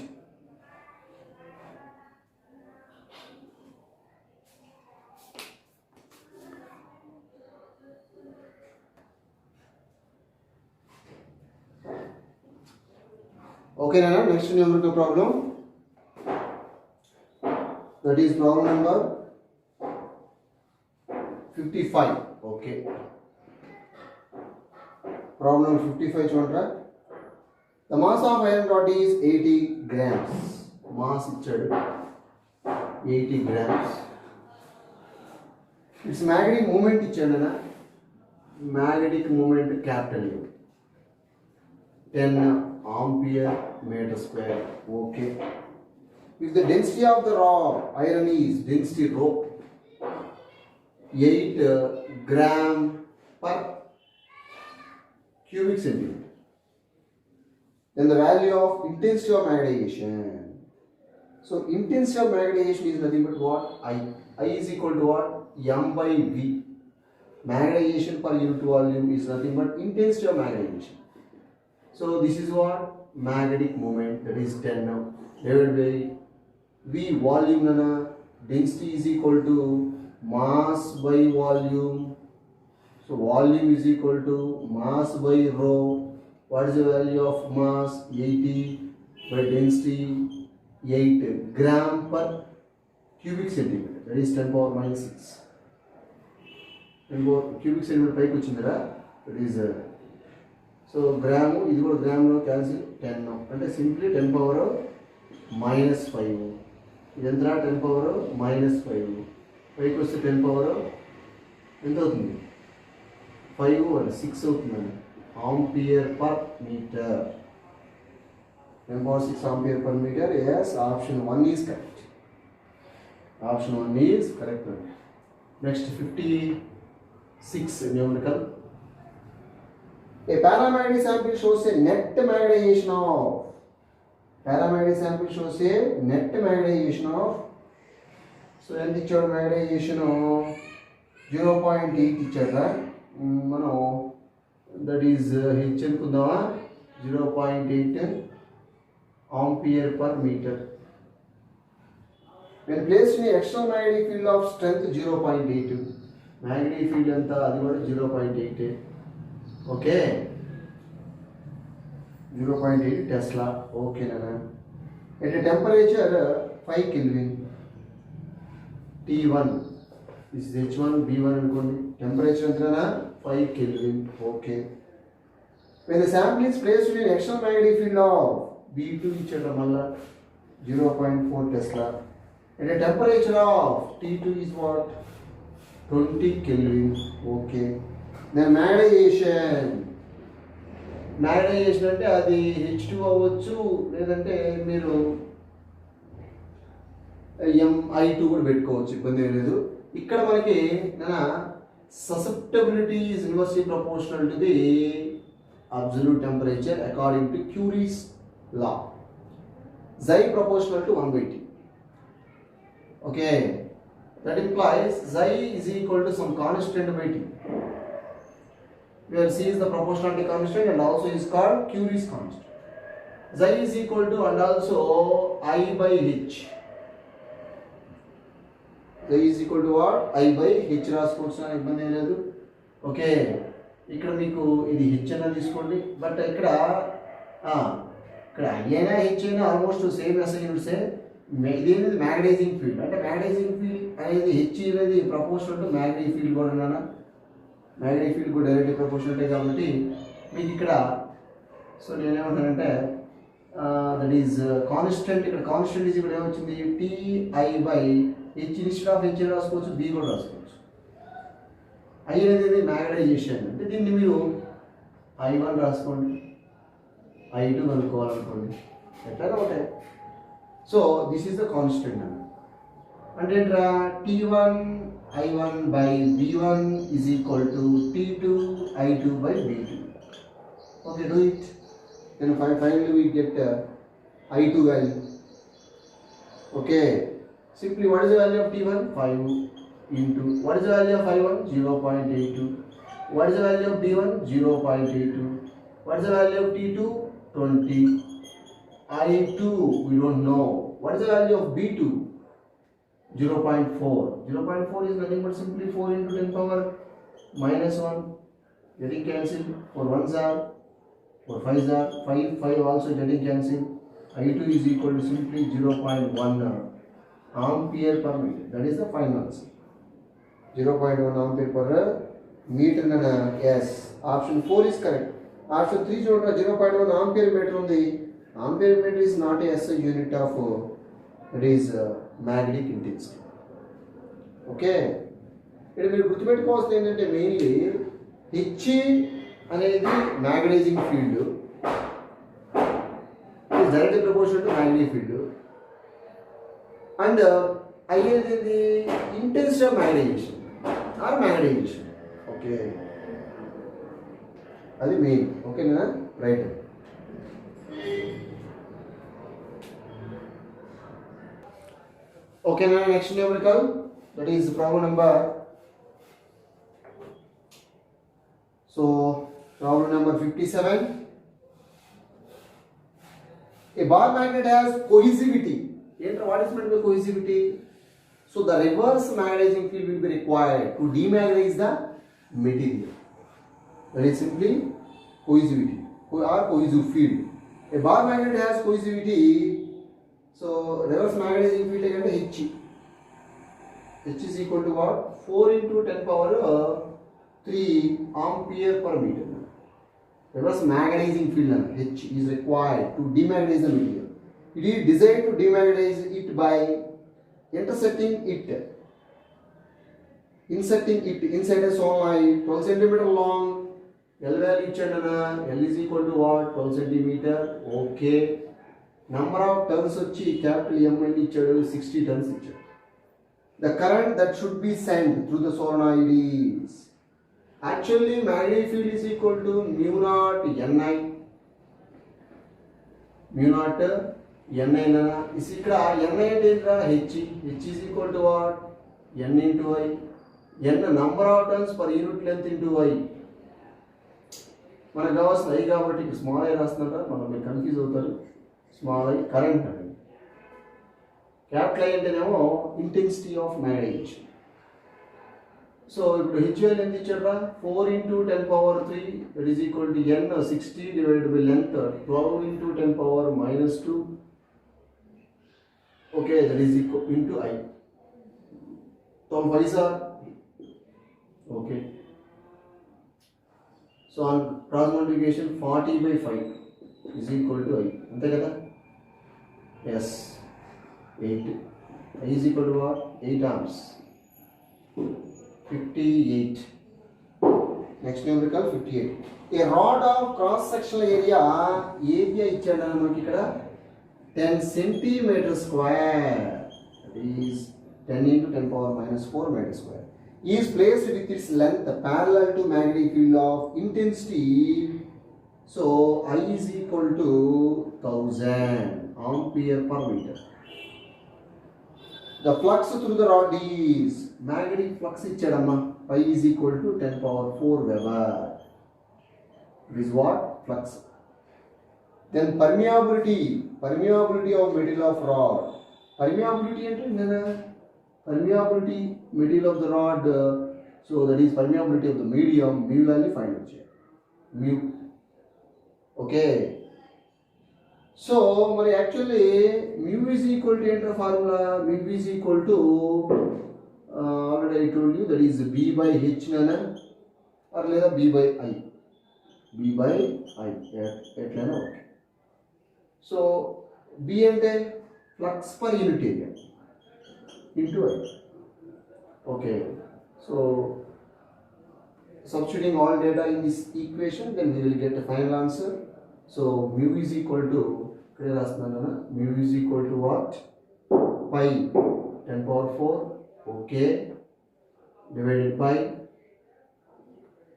Okay, Nana, next numerical problem. That is problem number 55. Okay. Problem number 55 chundra. The mass of iron rod is 80 grams. Mass ichadu 80 grams. Its magnetic moment ichadu na. Magnetic moment capital U. 10 ampere meter square. Okay. If the density of the raw iron is density rho 8 gram per cubic centimeter, then the value of intensity of magnetization. So intensity of magnetization is nothing but what? I is equal to what? M by V. Magnetization per unit volume is nothing but intensity of magnetization. So this is what? Magnetic moment, that is 10 divided by V volume nana. Density is equal to mass by volume. So volume is equal to mass by rho. What is the value of mass? 80 by density 8 gram per cubic centimeter. That is 10 power minus 6. 10 power cubic centimeter పైకి వచ్చిందిరా. That is so gram, ఇది కూడా గ్రాములో cancel 10 అంటే simply 10 power minus 5. ఇదంతా 10 power minus 5 పైకి వస్తే 10 power ఎంత అవుతుంది? 5 అంటే 6 అవుతుందండి. Ampere per metre. 10 power 6 ampere per metre. Yes, option 1 is correct. Option 1 is correct. Next 56 numerical. A paramagnetic sample shows a net magnetization of. Paramagnetic sample shows a net magnetization of. So ఎంత ఇచ్చాడు magnetization 0.8 ఇచ్చాడా. మనం that is H అనుకుందామా. 0.8 ampere per metre. When placed in external magnetic field of strength 0.8. magnetic field ఎంత, అది కూడా 0.8. Okay, 0.8 tesla. ఓకేనా. At temperature 5 Kelvin, T1 this is H1, B1 అనుకోండి. టెంపరేచర్ ఎంతనా 5 Kelvin. Okay. when the sample is placed in external magnetic field of B2 ఇచ్చాడు మళ్ళా 0.4 Tesla. at a temperature of T2 is what? 20 Kelvin. Okay. then magnetization అంటే అది H2 అవ్వచ్చు, లేదంటే మీరు MI2 కూడా పెట్టుకోవచ్చు, ఇబ్బంది ఏం లేదు. ఇక్కడ మనకి susceptibility is inversely proportional to the absolute temperature according to cure is law. Xi proportional to 1/T. Okay, that implies Xi is equal to some constant by T. where C is the proportionality constant and also is called Curie's constant. Xi is equal to and also I by h. Xi is equal to what? I by h రాసుకోవచ్చు ఇబ్బంది ఏం లేదు. Okay, ఇక్కడ మీకు ఇది h అన్న తీసుకోండి, but ఇక్కడ ఐ అయినా హెచ్ అయినా ఆల్మోస్ట్ సేమ్ ఎస్ఐ యూనిట్సే. ఇది అనేది మ్యాగ్నటైజింగ్ ఫీల్డ్, అంటే మ్యాగ్నటైజింగ్ ఫీల్డ్ అనేది హెచ్ అనేది ప్రపోర్షనల్ టు మ్యాగ్నెటిక్ ఫీల్డ్ కూడా ఉన్నానా, మ్యాగ్నెటిక్ ఫీల్డ్ కూడా డైరెక్ట్లీ ప్రపోర్షనల్ కాబట్టి మీకు ఇక్కడ సో నేనేమంటానంటే దట్ ఈస్ కాన్స్టెంట్. ఇక్కడ కాన్స్టెంట్ ఈజ్ ఇక్కడ ఏమొచ్చింది TI by H, instead of H రాసుకోవచ్చు, బి కూడా రాసుకోవచ్చు. ఐ అనేది మ్యాగ్నటైజేషన్ అంటే దీన్ని మీరు I1 రాసుకోండి, I2 కనుక్కోవాలనుకోండి, ఎట్లా ఉంటాయి. So this is the constant అంటే T1 I1 by B1 is equal to T2 I2 by B2. Okay, do it. Then finally we get I2 value. Okay, simply what is the value of T1? 5 into what is the value of I1? 0.82. What is the value of B1? 0.82. What is the value of T2? 20. I2 we don't know. What is the value of B2? 0.4. 0.4 is nothing but simply 4 into 10 power minus 1. Getting cancelled. 4 1s are, 4 5s are, 5 also getting cancelled. I2 is equal to simply 0.1 ampere per meter. That is the final answer. 0.1 ampere per meter. Yes, option 4 is correct. Option 3 చూడండి 0.1 ampere meter ఉంది. Ampere meter is not a SI unit of it is magnetic intensity. Okay, ఇక్కడ మీరు గుర్తుపెట్టుకోవాల్సింది ఏంటంటే mainly H అనేది magnetising field, it directly proportional to magnetic field, and I అనేది intensity of magnetisation or magnetisation. Okay, అది main. ఓకేనా, right. Okay, now next numerical, that is problem number. So problem number 57. A bar magnet has cohesivity. What is meant by cohesivity? So the reverse magnetizing field will be required to demagnetize the material. That is simply cohesivity or cohesive field. A bar magnet has cohesivity. So reverse magnetizing field అంటే H. H is equal to what? 4 into 10 power 3 ampere per meter. Reverse magnetizing field H is required to demagnetize the material. It is designed to demagnetize it by inserting it inside a solenoid 12 cm long. L value ఇచ్చాడనా, L is equal to what? 12 cm. Okay. Number of turns వచ్చి capital M అని ఇచ్చాడు, 60 turns ఇచ్చాడు. The current that should be sent through the solenoid is actually magnetic field is equal to mu naught Ni. Mu naught Ni na is ఇక్కడ Ni అంటే ఏంట్రా H. H is equal to what? N into I. N number of turns per unit length into I. మనకు కావాల్సిన I కాబట్టి small I రాస్తున్నారా, మనం మీరు confuse అవుతారు. Small I current అండి, క్యాపిటల్ I అంటేనేమో ఇంటెన్సిటీ ఆఫ్ మ్యాగ్నటైజేషన్. సో ఇప్పుడు H value ఎంత ఇచ్చారా, 4 into 10 power 3 that is equal to N 60 divided by length 12 into 10 power minus 2. Okay, that is equal into I. 12 5s are okay. So on cross multiplication 40 by 5 is equal to I. అంతే కదా? Yes, 8. I is equal to what? 8 amps. 58. Next numerical 58. A rod of cross sectional area AB ఇచ్చాడు మనకి ఇక్కడ 10 centimeter square, that is 10 into 10 power minus 4 meter square, is placed with its length parallel to magnetic field of intensity. So I is equal to 1000 ampere per meter. The flux through the rod is magnetic flux ఇచ్చాడమ్మా, I is equal to 10 power 4 Weber. It is what? Flux. Then permeability of material of rod. Permeability and permeability material of the rod. So that is permeability of the medium. Mu value find out here. Mu. Okay. So actually mu is equal to enter formula. Mu is equal to already I told you, that is B by H nana or leda B by I. B by I. Okay. So B ante flux per unit area into I. Okay. So substituting all data in this equation, then we will get a final answer. So mu is equal to, mu is equal to what? Pi 10 power 4. Okay. Divided by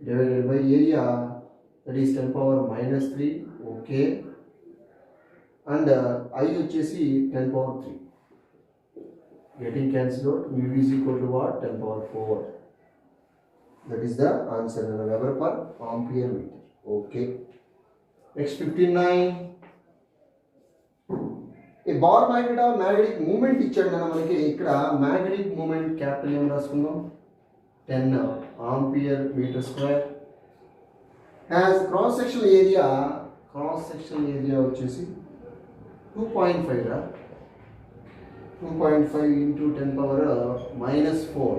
area, that is 10 power minus 3. Okay. And I vachesi 10 power 3. Getting cancelled out. Mu is equal to what? 10 power 4. That is the answer. Weber per ampere meter. Okay. Next 59. A bar magnet of magnetic movement ఇచ్చాడు మనకి ఇక్కడ magnetic movement capital ఏం రాసుకుందాం 10 ampere meter square has cross sectional area వచ్చేసి 2.5 రా 2.5 into 10 power minus 4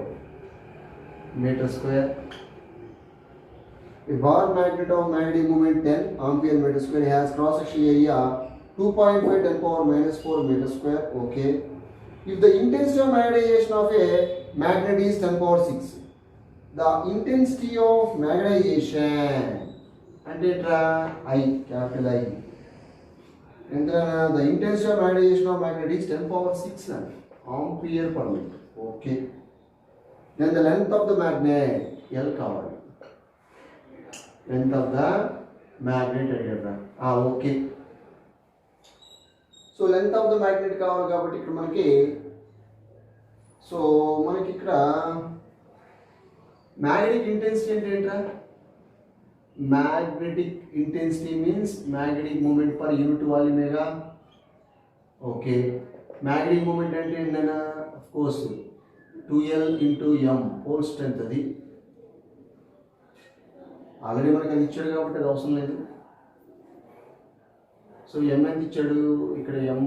meter square. A bar magnet of magnetic moment 10 ampere meter square has cross sectional area 2.5 10 power minus 4 meter square. Okay. If the intensity of magnetization of a magnet is 10 power 6, the intensity of magnetization and I, capital I. And the intensity of magnetization of magnet is 10 power 6 ampere per meter. Okay. Then the length of the magnet, L covered. Length of the magnet. Okay. So length of the magnet కావాలి కాబట్టి ఇక్కడ మనకి ఇక్కడ magnetic intensity అంటే ఏంట్రా magnetic intensity means magnetic moment per unit volume గా okay magnetic moment అంటే ఏంటన్నా of course 2L into m whole strength అది ఆల్రెడీ మనకి అది ఇచ్చాడు కాబట్టి అది అవసరం లేదు. సో m ఎంత ఇచ్చాడు ఇక్కడ m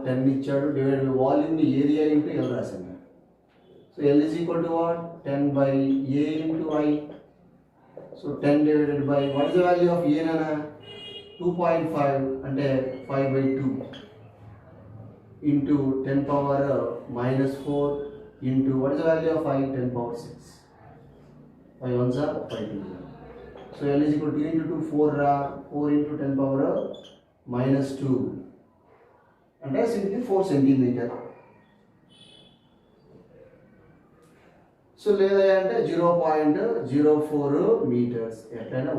10 ఇచ్చాడు డివైడ్ బై వాల్యూమ్ ని ఏరియా ఇంటూ l రాసాను. So l is equal to what 10 by a into I. So 10 divided by what is the value of a nana 2.5 అంటే 5 by 2 into 10 power minus 4 into what is the value of I 10 power 6. 5 ones are 5 2. So l is equal to 2 into 2 4 into 10 power minus 2 and simply 4 centimeter. So leda ante 0.04 meters.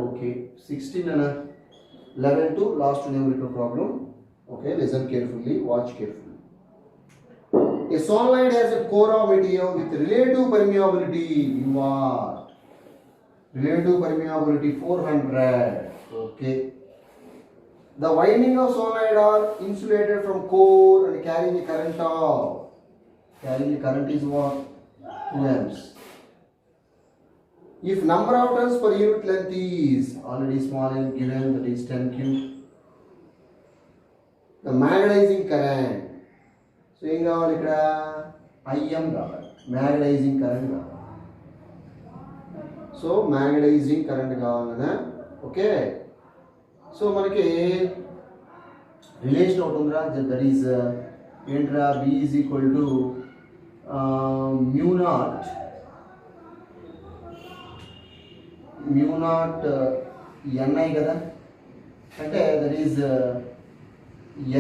Okay. 16 and 11 to last numerical problem. Okay, listen carefully, watch carefully. A solenoid has a core of material with relative permeability. Relative permeability 400. Okay. The winding of solenoid are insulated from core and carrying the current of. Carrying the current is what? 2 amps. If number of turns per unit length is already small and given, that is 10 cube. The magnetizing current. So ఏం కావాలి ఇక్కడ IM కావాలి, magnetizing current కావాలి. So magnetizing current కావాలన్నా okay. సో మనకి relation ఒకటి ఉందిరా, దట్ ఈస్ ఏంట్రా B is equal to mu naught Ni కదా, అంటే that is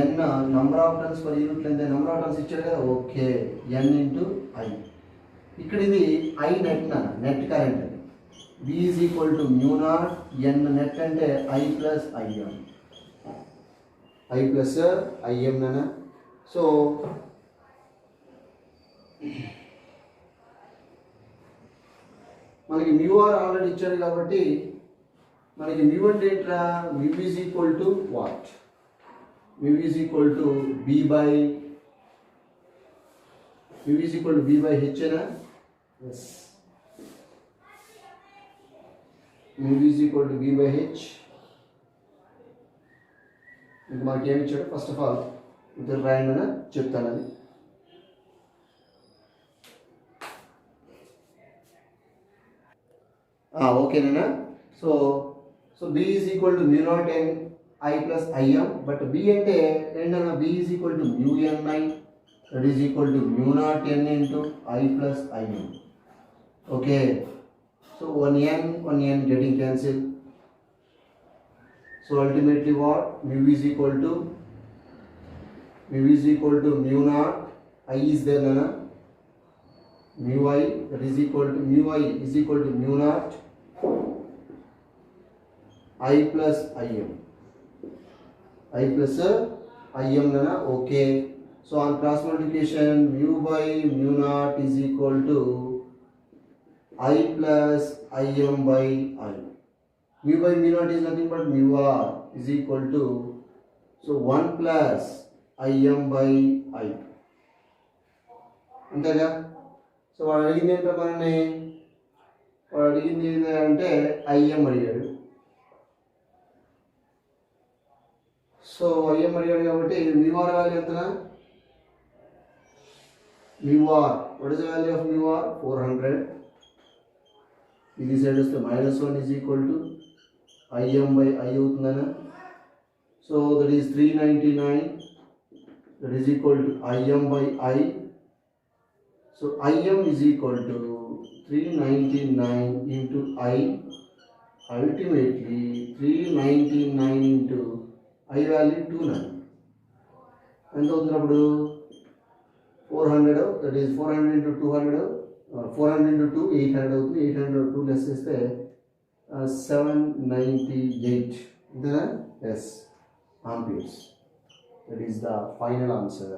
n number of turns per unit length, number of turns ఇచ్చాడు కదా, ఓకే n ఇంటూ I. ఇక్కడ ఇది I net current, B is equal to mu naught n net అంటే I plus Im, I plus Im నానా. So మనకి µr already ఇచ్చాడు కాబట్టి మనకి మ్యూ అంటే ఏంట్రా, mu is equal to what, mu is equal to B by H ఏనా? Yes, mu is equal to B by H. ఇంక మనకి ఏమి ఇచ్చాడు, ఫస్ట్ ఆఫ్ ఆల్ ఇద్దరు రాయండి అని చెప్తాను అది. ఓకేనా? So B is equal to mu naught N I plus IM, but B అంటే ఏంటన్నా, B is equal to mu N I, that is equal to mu naught N into I plus IM. Okay, so one n getting cancelled. So ultimately what, mu is equal to mu naught I is there nana, mu I, that is equal to mu I is equal to mu naught I plus IM, I plus IM nana. Okay, so on cross multiplication, mu by mu naught is equal to I plus IM by I. Mu by mu naught is nothing but mu r is equal to, so 1 plus IM by I. అంతేగా? So వాడు అడిగింది ఏంటో మనని, వాడు అడిగింది అంటే IIM అడిగాడు. So IM అడిగాడు కాబట్టి మ్యూ ఆర్ వాల్యూ ఎంతనా, mu R, what is the value of mu R? 400. ఇది సైడ్ వస్తే -1 is equal to IM by I అవుతుందనా. So that is 399, that is equal to IM by I. So IM is equal to 399 into I, ultimately 399 into I value 29. ఎంత అవుతుంది అప్పుడు? 400, that is 400 into 200, 400 into 2 800 అవుతుంది. 800 2 less చేస్తే 798, అంతేనా? Yes, amperes. That is the final answer.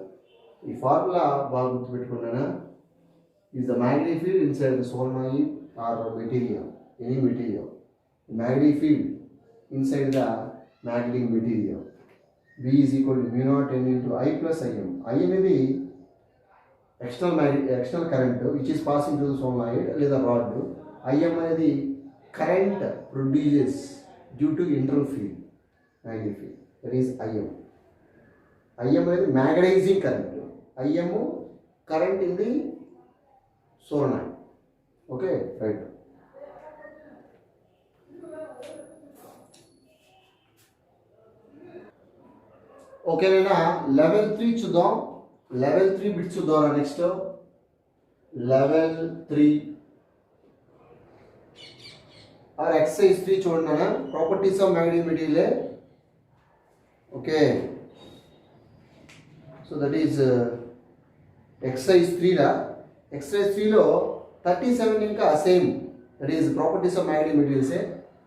ఈ formula బాగా గుర్తుపెట్టుకున్నానా? Is the magnetic field inside the solenoid or material, any material, magnetic field inside the magnetic material. B is equal to mu naught N into I plus IM. I అనేది external current which is passing to the solenoid లేదా rod. IM అనేది current produces due to internal field, magnetic field, that is IM. IM అనేది magnetising current, IM current in the solenoid. Okay, right. ఓకేనా? Level 3 చూద్దాం. Level 3 bits చూద్దాం. Next level 3 or exercise 3 చూడండి. Properties of magnetic material. Okay, so that is exercise 3లా. Exercise 3లో 37 ఇంకా same, that is properties of magnetic మెటీరియల్సే.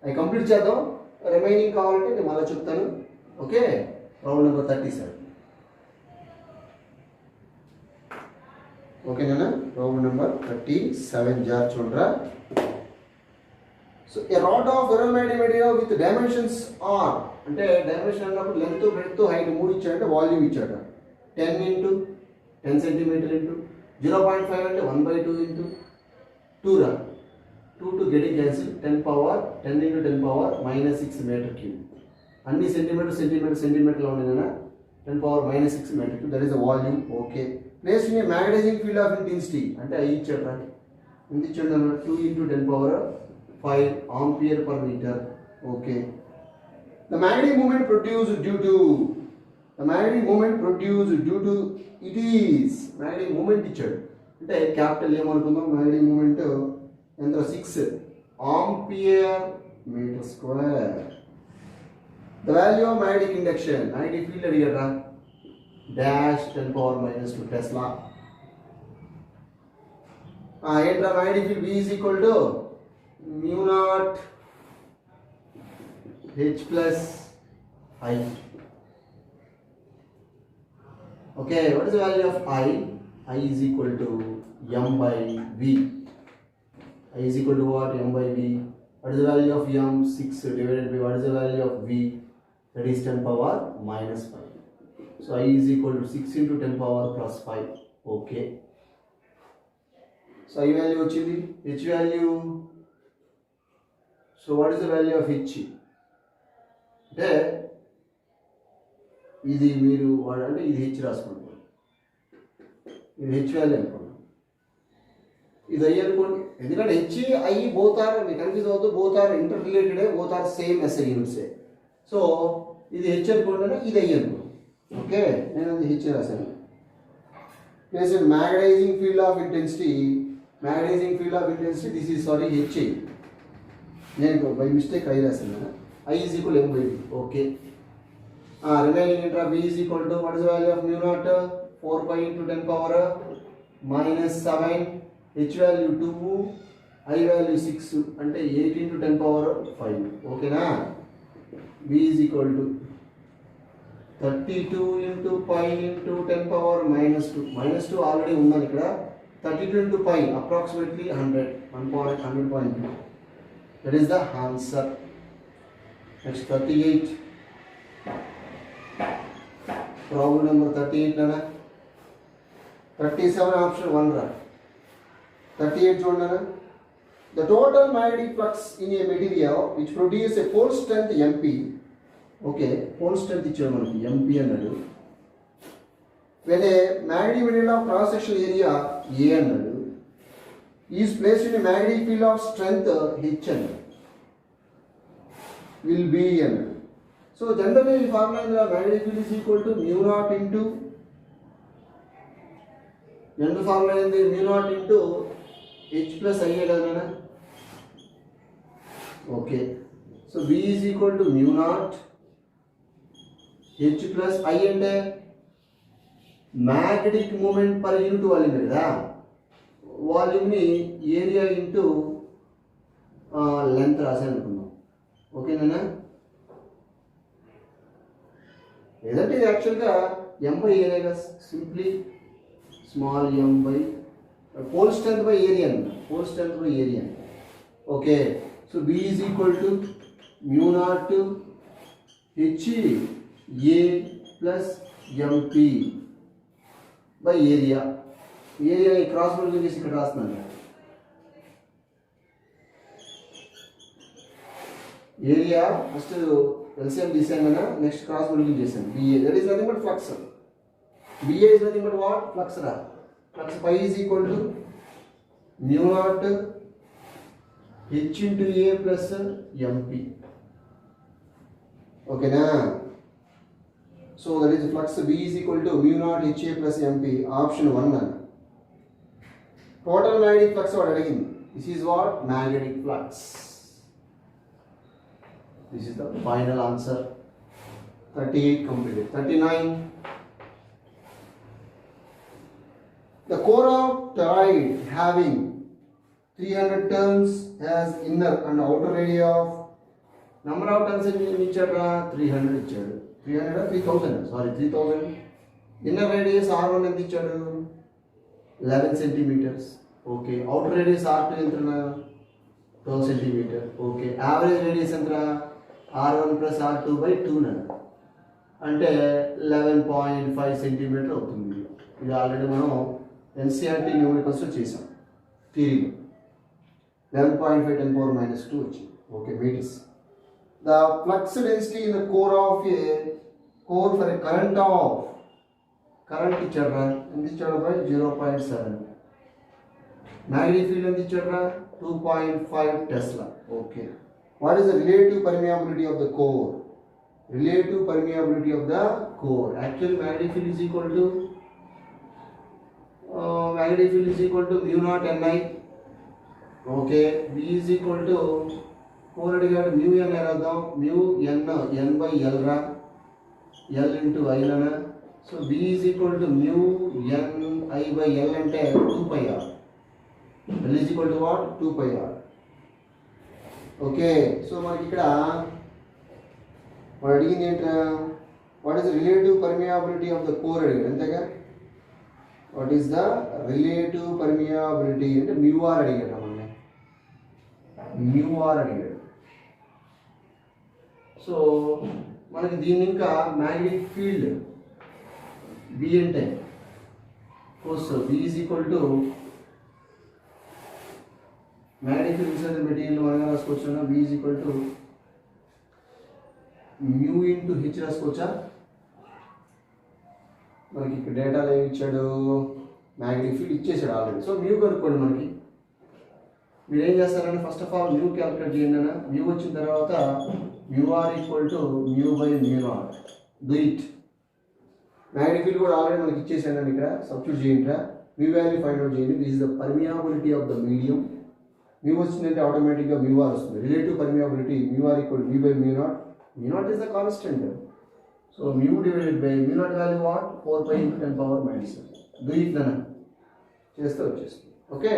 అవి complete చేద్దాం. రిమైనింగ్ కావాలంటే నేను మళ్ళీ చెప్తాను. Okay, round number 37. ఓకేనా? రౌండ్ నెంబర్ 37 జార్ చూడరా. So a rod of ferromagnetic material with dimensions are, అంటే డైమెన్షన్ అన్నప్పుడు లెంత్, బ్రెడ్త్, హైట్ 3 ఇచ్చాడంటే వాల్యూమ్ ఇచ్చాడ. 10 ఇంటూ 10 సెంటీమీటర్ ఇంటూ 0.5 అంటే 1/2 ఇంటూ 2 రా. 2 getting cancel. 10 power 10 into 10 power -6 metre cube. అన్ని సెంటీమీటర్లో ఉన్నాయి కదా. 10 power -6 metre cube, that is the volume. Okay, place in a magnetizing field of intensity అంటే ఐ ఇచ్చాడు. ఎంత ఇచ్చాడు అన్న? 2 into 10 power 5 ampere per metre. Okay, the magnetic moment produced due to it is magnetic moment ఇచ్చాడు అంటే capital ఏమనుకుందాం, magnetic moment ఎంత? 6 ampere metre square. The value of magnetic induction, magnetic field అడిగారా, డాష్ 10 పవర్ -2 టెస్లా. ఏంట్రా magnetic field? B is equal to mu naught H plus I. Okay, what is the value of I? I is equal to m by v. I is equal to what? M by v. what is the value of m? 6 divided by what is the value of v? That is 10 power minus 5. So I is equal to 6 into 10 power plus 5. Okay. So I value వచ్చింది, h value. So what is the value of h? అంటే ఇది మీరు అంటే ఇది h రాసుకుంటారు, ఇది h value అనుకోండి, ఇది i అనుకోండి. ఎందుకంటే h i both are, మీకు కన్ఫ్యూజ్ అవుతూ both are interrelated, both are same SI units. So ఇది h అనుకోండి, ఇది i అనుకోండి. ఓకే, నేను అది h రాశాను. Place magnetising field of intensity, magnetising field of intensity, this is sorry h. నేను బై మిస్టేక్ i రాశాను. I is equal to m by v. Okay. Remaining intra v is equal to what is the value of mu naught? 4 pi into 10 power minus 7. H value 2, I value 6 అంటే 8 into 10 power 5. ఓకేనా? v is equal to 32 into pi into 10 power minus 2. Minus 2 already ఉందని ఇక్కడ. 32 into pi approximately 100. 100.2. That is the answer. Next 38. Problem number 38 nana. 37 option 1 ra. 38 చూడండి. The total magnetic flux in a material which produces a pole strength MP. Okay, pole strength ఇచ్చాడు మనకి MP అన్నాడు. When a magnetic material of cross sectional area A అన్నాడు is placed in a magnetic field of strength H అన్నాడు, will be అన్నాడు. So generally the formula is magnetic field is equal to mu naught into, general formula is mu naught into H plus I కదా. Okay, so V is equal to mu naught H plus I అంటే magnetic moment per unit volume కదా, వాల్యూమ్ని area into length రాసాను అనుకుందాం. ఓకేనా? ఏదంటే ఇది యాక్చువల్గా m by area, simply small m by pole strength by area అన్న, pole strength by area. Okay, so b is equal to mu naught H A plus MP by area. Area cross multiply చేసి ఇక్కడ రాస్తున్నాను. Area first LCM తీసాను కదా, next cross multiply చేశాను. BA, that is nothing but flux. BA is nothing but what? Flux రా. Flux pi is equal to mu naught H into A plus MP. ఓకేనా? So that is flux B is equal to mu naught HA plus MP. Option 1 అన్న. Total magnetic flux వాడు అడిగింది. This is what? Magnetic flux. This is the final answer. 38 completed. 39. The core of toroid having 300 turns has inner and outer radius of, number of turns ఇచ్చాడు 300 ఇచ్చాడు. 300 3000 sorry 3000. Inner radius R1 ఎంత ఇచ్చాడు? 11 centimetres. Okay, outer radius R2 ఎంత? 12 centimetre. Okay, average radius ఎంత? R1 plus R2 by 2 అంటే 11.5 centimetre అవుతుంది. ఇది already మనం NCERT న్యూమరికల్స్లో చేసాం థియరీలో. 11.5 10 power minus 2 వచ్చింది. Okay, metres. The flux density in the core of a core for a current of, current ఇచ్చాడు ఎంత ఇచ్చాడు బై 0.7. మ్యాగ్నెటిక్ ఫీల్డ్ ఎంత ఇచ్చాడు? 2.5 Tesla. Okay, what is the relative permeability of the core? Relative permeability of the core. Actually magnetic field is equal to mu naught Ni. Okay, V is equal to 4 అడిగాడు, mu n రాద్దాం. mu n by L రా, L into I లనా. సో V is equal to mu n I by L అంటే 2 pi r. L is equal to what? 2 pi r. ఓకే, సో మనకి ఇక్కడ వాడు అడిగింది ఏంట్రా? What is the relative permeability of the core అడిగాడు, అంతేగా? What is the relative permeability అంటే మ్యూ ఆర్ అడిగాడు, మనల్ని మ్యూ ఆర్ అడిగాడు. సో మనకి దీన్ని ఇంకా మ్యాగ్నెటిక్ ఫీల్డ్ బి అంటే course B is equal to magnetic field inside the material మనం రాసుకోవచ్చు. B is equal to mu into H రాసుకోవచ్చా? మనకి ఇక్కడ డేటాలో ఏమి ఇచ్చాడు, మ్యాగ్నెటిక్ ఫీల్డ్ ఇచ్చేసాడు ఆల్రెడీ. సో మ్యూ కనుక్కోండి. మనకి మీరు ఏం చేస్తారంటే first of all mu calculate చేయండి అన్న. మ్యూ వచ్చిన తర్వాత mu R equal to mu by mu naught. Do it. Magnetic field కూడా ఆల్రెడీ మనకి ఇచ్చేసాను అండి. ఇక్కడ సబ్స్టిట్యూట్ చేయండి. మ్యూ వాల్యూ ఫైండ్ అవుట్ చేయండి. This is the permeability of the medium. Mu వచ్చిందంటే ఆటోమేటిక్గా మ్యూ ఆర్ వస్తుంది. Relative permeability mu R equal mu by mu naught. Mu naught is the constant. So mu divided by mu naught value what 4 pi into 10 power minus 7. Do it నాన్న. చేస్తే వచ్చేస్తుంది. Okay.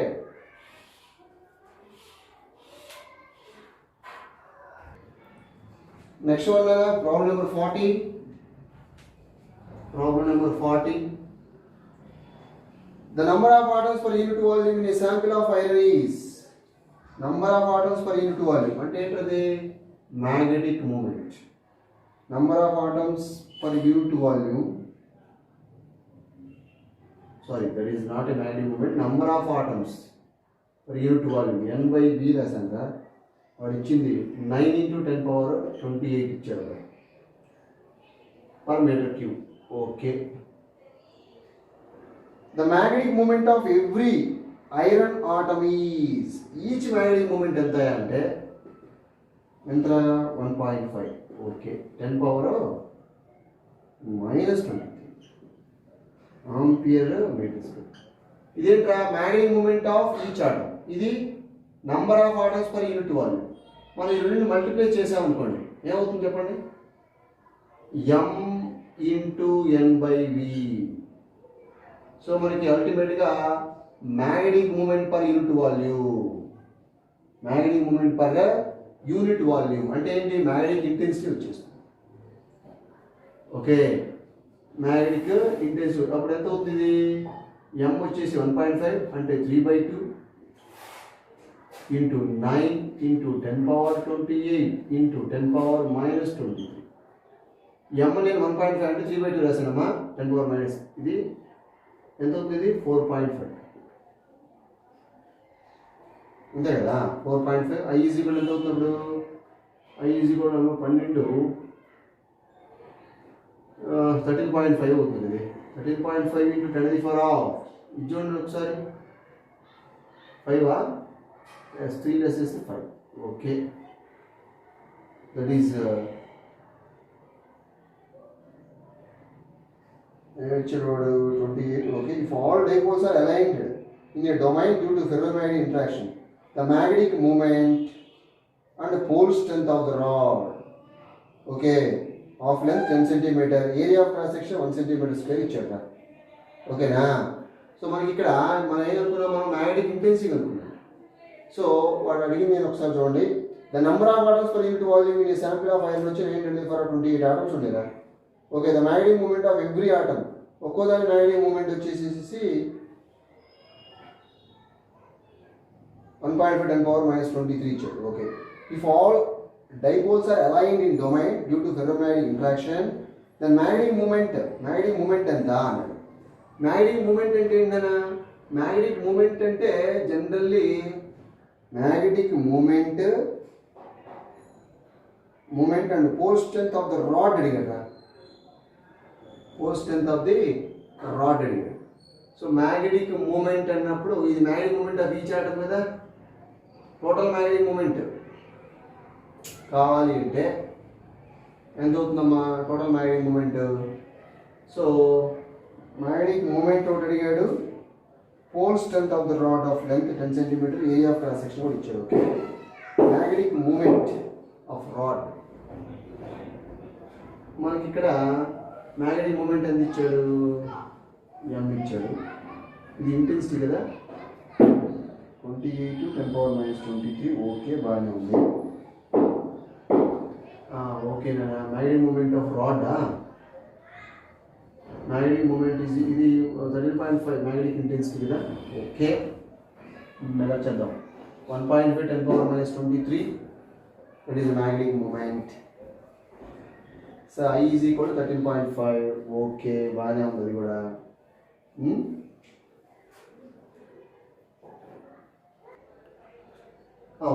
Next one problem number 40. Problem number 40. The number of atoms per unit volume in a sample of iron is. Number of atoms per unit volume. అంటే ఏంటది? Magnetic moment. Number of atoms per unit volume. Sorry, that is not a magnetic moment. Number of atoms per unit volume. N by V రాసాంగా. వాడు ఇచ్చింది 9 into 10 power 28 ఇచ్చాడు per meter cube. Okay. The magnetic moment of every iron atom is. Each magnetic moment ఎంత అంటే ఎంత 1.5. Okay. 10 power minus 23 ampere metre square. ఇదేంట్రా magnetic moment of each atom. ఇది number of atoms per unit volume. మనం ఈ రెండుని multiply చేసామనుకోండి ఏమవుతుంది చెప్పండి? m into N by V. So మనకి అల్టిమేట్గా magnetic moment per unit volume. Magnetic moment per unit volume అంటే ఏంటి? మ్యాగ్నెటిక్ ఇంటెన్సిటీ వచ్చేస్తుంది. ఓకే. మ్యాగ్నెటిక్ ఇంటెన్సిటీ అప్పుడు ఎంత అవుతుంది? m వచ్చేసి 1.5 అంటే 3/2 into 9 into 10 power 28 into 10 power minus 23. m నేను 1.5 అంటే 3/2 రాసానమ్మా. 10 power minus ఇది ఎంత అవుతుంది? 4.5 అంతే కదా. 4.5. I ఈజ్ ఈక్వల్ ఎంత అవుతుంది? I ఈజ్ ఈక్వల్ 12 13.5 అవుతుంది. ఇది 13.5 into 10 to the power half. ఇది చూడండి ఒకసారి. 5 3 less is 5. Okay. That is వాడు 28. Okay. If all dipoles are aligned in a domain due to ferromagnetic interaction, the magnetic moment and pole strength of the rod, okay, of length 10 cm, area of cross section 1 cm square ఇచ్చాడు. ఓకేనా? So మనకి ఇక్కడ మనం ఏమనుకున్నాం? మనం magnetic intensity అనుకున్నాం. So వాడు అడిగింది నేను ఒకసారి చూడండి. The number of atoms per unit volume in a sample of iron వచ్చి 28 ఆటమ్స్ ఉండేదా? Okay. The magnetic moment of every atom. ఒక్కో దాని మ్యాగ్నెటిక్ మూమెంట్ వచ్చేసి 1.5 10 power minus 23 ఇచ్చాడు. Okay. If all dipoles are aligned in domain due to ferromagnetic interaction, then magnetic moment ఎంత అన్నాడు. Magnetic moment అంటే ఏంటన్నా? మ్యాగ్నెటిక్ మూమెంట్ అంటే generally magnetic moment and pole strength of the rod అడిగాడు. Pole strength of the rod అడిగాడు. So magnetic moment అన్నప్పుడు ఇది magnetic moment of each atom కదా. టోటల్ మ్యాగ్నెటిక్ మూమెంట్ కావాలి అంటే ఎంత అవుతుందమ్మా total magnetic moment? So magnetic moment ఒకటి అడిగాడు. Pole strength of the rod of length 10 cm, area of cross section కూడా ఇచ్చాడు. Okay. Magnetic moment of rod మనకి ఇక్కడ మ్యాగ్నెటిక్ మూమెంట్ ఎంత ఇచ్చాడు? m ఇచ్చాడు. ఇది ఇంటెన్సిటీ కదా. 28 10 power minus 23. ఓకే, బాగానే ఉంది. ఓకేనా? Magnetic moment of rod magnetic moment ఇది 13.5 మ్యాగ్నెటిక్ ఇంటెన్సిటీ కదా. ఓకే, మెగా చేద్దాం. 1.5 10 power minus 23 that is magnetic moment. So I is equal to 13.5. Okay, బాగానే ఉంది అది కూడా.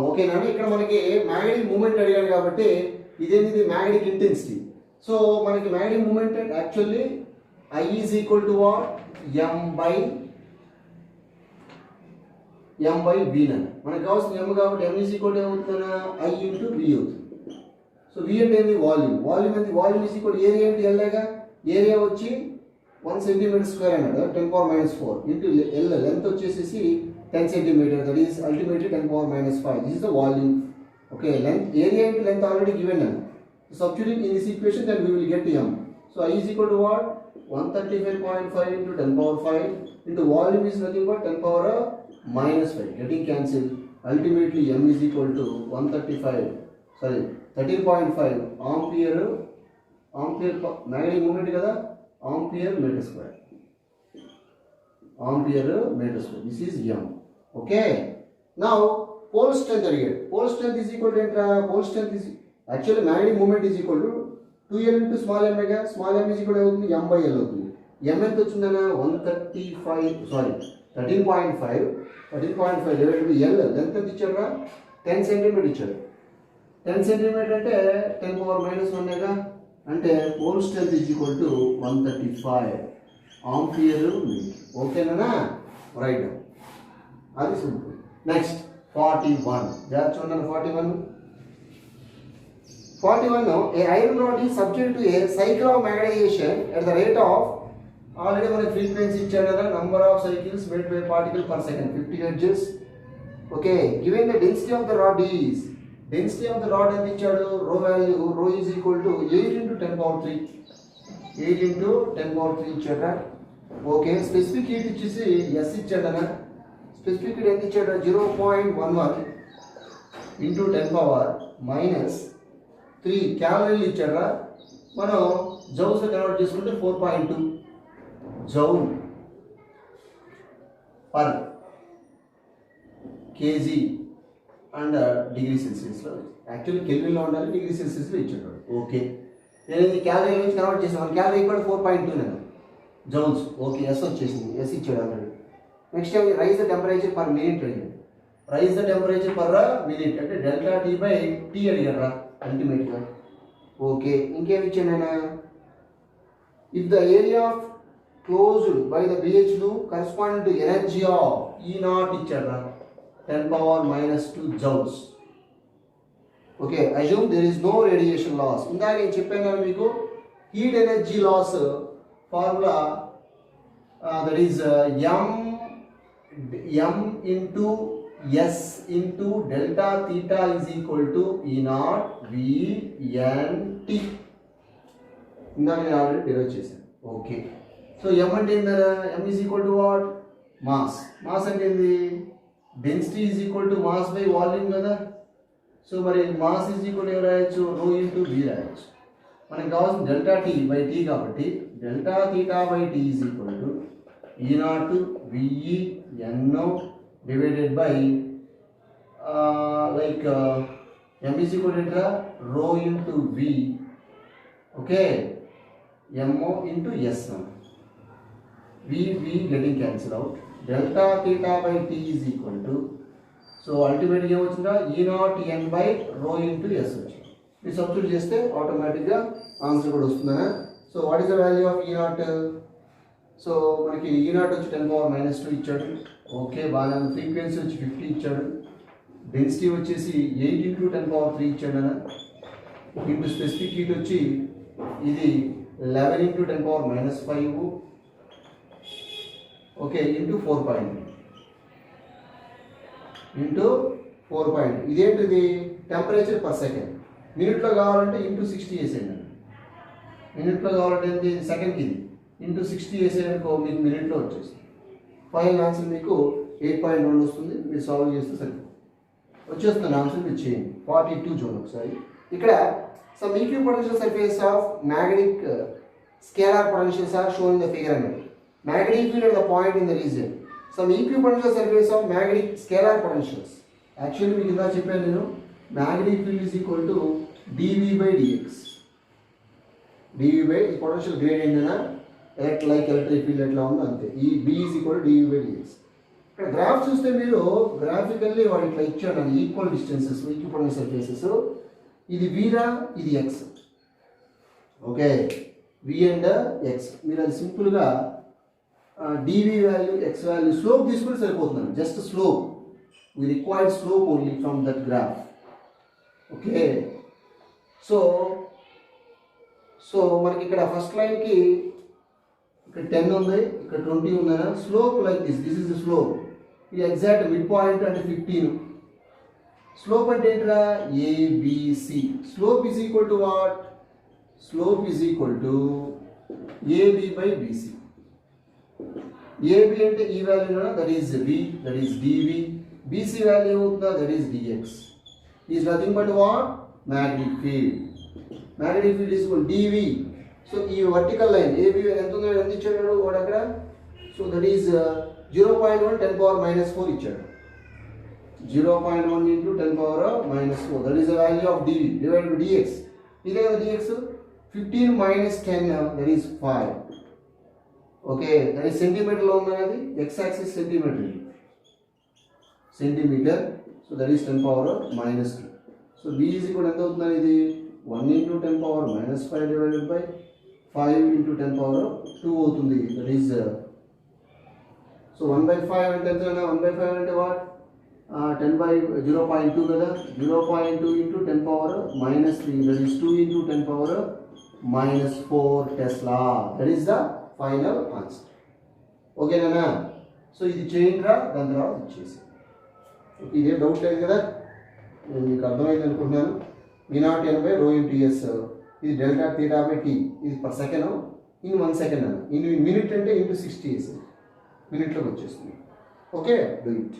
ఓకేనా అండి. ఇక్కడ మనకి మ్యాగ్నెటిక్ మూమెంట్ అడిగాడు కాబట్టి ఇదేంటిది మ్యాగ్నెటిక్ ఇంటెన్సిటీ. సో మనకి magnetic moment actually I is equal to what, m by v నన్ను మనకు కావాల్సిన m కాబట్టి m ఈజ్ ఈక్వల్ టు ఏమవుతుందన్నా I ఇంటూ v అవుతుంది. సో v అంటే ఏంటి, వాల్యూమ్. వాల్యూమ్ ఏంటి, వాల్యూమ్ ఈజ్ ఈక్వల్ ఏరియా ఏంటి, ఎల్లేగా. ఏరియా వచ్చి 1 cm² అన్నాడు, 10⁻⁴ ఇంటూ ఎల్ లెంత్ వచ్చేసి 10 cm, that is ultimately 10⁻⁵. This is the volume. Okay, length area into length already given అన్న. Substituting in this equation, then we will get m. So I is equal to what, 135.5 into 10⁻⁵ into volume is nothing but 10⁻⁻⁵. Getting cancelled. Ultimately m is equal to 13.5 ampere magnetic moment kada, ampere meter square. This is m. Okay. Now pole strength again. Pole strength is equal to pole strength is actually magnetic moment is equal to 2l into small m mega. Small m is equal to m by l అవుతుంది. m ఎంత వచ్చిందన్న 13.5 divided by l. Length ఎంత ఇచ్చారా, 10 cm ఇచ్చారు. 10 cm అంటే 10⁻⁻⁴ అంటే pole strength is equal to 135 ampere metre. ఓకేనా, right. అది సింపుల్. నెక్స్ట్ 41 జాగ్రత్త చూడండి. 41 a iron rod is subject to a cycle of magnetization at the rate of, already మనకి ఫ్రీక్వెన్సీ ఇచ్చాడు కదా, number of cycles made by particle per second 50 Hz. okay, given the density of the rod is, density of the rod ఎంత ఇచ్చాడు, rho value, rho is equal to 8 into 10⁻³ ఇచ్చాడు. Okay, specific heat ఇచ్చేసి s ఇచ్చాడనా. Specific heat ఎంత ఇచ్చాడు, 0.11 into 10⁻³ క్యాలరీలు ఇచ్చారా. మనం joules convert చేసుకుంటే 4.2 joule per KG and degree సెల్సియస్లో, యాక్చువల్లీ కెల్విన్లో ఉండాలి, డిగ్రీ సెల్సియస్లో ఇచ్చాడు. ఓకే, నేను ఇది క్యాలరీ నుంచి కన్వర్ట్ చేసాను. మన క్యాలరీ కూడా 4.2 నేను జౌల్స్. ఓకే, ఎస్ వచ్చేసింది, ఎస్ ఇచ్చాడు already. Next rise the temperature per minute అడిగాడు. Rise the temperature per minute అంటే డెల్టా టీ బై టీ అడిగారా అల్టిమేట్గా. ఓకే, ఇంకేమి ఇచ్చాను, if the area of closed by the BH loop corresponding to energy of E0 ఇచ్చారా 10⁻⁻² joules. Okay, assume there is no radiation loss. ఇందాక నేను చెప్పాను కదా మీకు, heat energy loss formula that is m into s into delta theta is equal to E0 VNT. ఇందాక నేను already derive చేశాను. Okay, so m అంటే ఏంటన్నా, m is equal to what, mass. Mass అంటే ఏంది, density is equal to mass by volume కదా. So మరి mass is equal to రాయొచ్చు, రో ఇంటూ v రాయొచ్చు. మనకి కావాల్సిన డెల్టా టీ బై టీ కాబట్టి delta theta by T is equal to E0 VE NO divided by like m is equal to rho into v. Okay, MO into S. v getting cancelled out. Delta theta by t is equal to, so ultimately ఏమొచ్చిందా, E0 n by rho into s వచ్చింది. ఇది substitute చేస్తే ఆటోమేటిక్గా answer కూడా వస్తుందా. So what is the value of E0? So మనకి E0 వచ్చి 10⁻⁻² ఇచ్చాడు. Okay, బాగా. ఫ్రీక్వెన్సీ వచ్చి 50 ఇచ్చాడు. డెన్సిటీ వచ్చేసి 8 into 10⁻³ ఇచ్చాడు అన్న. ఇంటూ స్పెసిఫిక్ హీట్ వచ్చి ఇది 11 into 10⁻⁻⁵. ఓకే, ఇంటూ 4.2 ఇదేంటిది, టెంపరేచర్ పర్ సెకండ్. మినిట్లో కావాలంటే ఇంటూ 60 వేసేయండి. మినిట్లో కావాలంటే ఏంటి, సెకండ్కి ఇది ఇంటూ 60 వేసేయడానికి మీకు మినిట్లో వచ్చేస్తుంది. ఫైనల్ ఆన్సర్ మీకు 8.1 వస్తుంది. మీరు సాల్వ్ చేస్తే సరిపోతుంది, వచ్చేస్తుంది ఆన్సర్. మీరు చేయండి. 42 చూడండి ఒకసారి. ఇక్కడ some equipotential surface of magnetic scalar potentials are shown in the figure అన్నది. Magnetic field at the point in the region. Some equipotential surface of magnetic scalar potentials. Actually మీకు ఇందా చెప్పాను నేను, magnetic field is equal to dV by dx. DV by ఈ potential gradient అయినా electric field ఎట్లా ఉందో అంతే. E B is equal to dV by dx. ఇక్కడ గ్రాఫ్ చూస్తే మీరు గ్రాఫికల్లీ వాడు ఇట్లా ఇచ్చాడు ఈక్వల్ డిస్టెన్సెస్ ఈక్వల్ సర్ఫేసెస్. ఇది వీరా, ఇది x. Okay, V and x. మీరు అది సింపుల్గా dV value x value slope తీసుకుంటే సరిపోతుంది. Just slope, we required slope only from that graph. Okay, so మనకి ఇక్కడ ఫస్ట్ లైన్ కి ఇక్కడ 10 ఉంది, ఇక్కడ 20 ఉందనా. Slope like this is the slope. ఇది ఎగ్జాక్ట్ మిడ్ పాయింట్ అంటే 15. స్లోప్ అంటే ఏంటిరా, ABC. Slope is equal to what? Slope is equal to AB by BC. AB అంటే ఈ value, that is V, that is DV. BC value అవుతుందా, that is dx, is nothing but what? Magnetic field. Magnetic field is equal dv. So ఈ vertical line AB ఎంత ఉందో ఎంత ఇచ్చాడు వాడు అక్కడ. So that is 0.1 10 power minus 4 ఇచ్చాడు. 0.1 into 10 power minus 4, that is the value of dv divided by dx. ఇదే కదా dx. 15 minus 10, that is 5. Okay, that is centimeter లో ఉంది అది. X axis centimeter. Centimeter, so that is 10 power minus 2. So b is equal to ఎంత అవుతుంది ఇది 1 into 10 power minus 5 divided by 5 into 10 power 2 అవుతుంది. That is so 1 by 5 అంటే ఎంత? 1 by 5 అంటే what? 10 by 0.2 కదా. 0.2 into 10 power minus 3, that is 2 into 10 power minus 4 Tesla. That is the final answer. Okay na? So ఇది చేయండి రా, దాని తర్వాత ఇచ్చేసి. ఇదే డౌట్ లేదు కదా, నేను మీకు అర్థమైంది అనుకుంటున్నాను. V0 by rho into S. ఇది డెల్టా థీటా బై టీ. ఇది పర్ సెకండ్, ఇన్ 1 సెకండ్ అన్న. ఇన్ మినిట్ అంటే ఇంటూ 60 మినిట్లోకి వచ్చేస్తుంది. Okay, do it.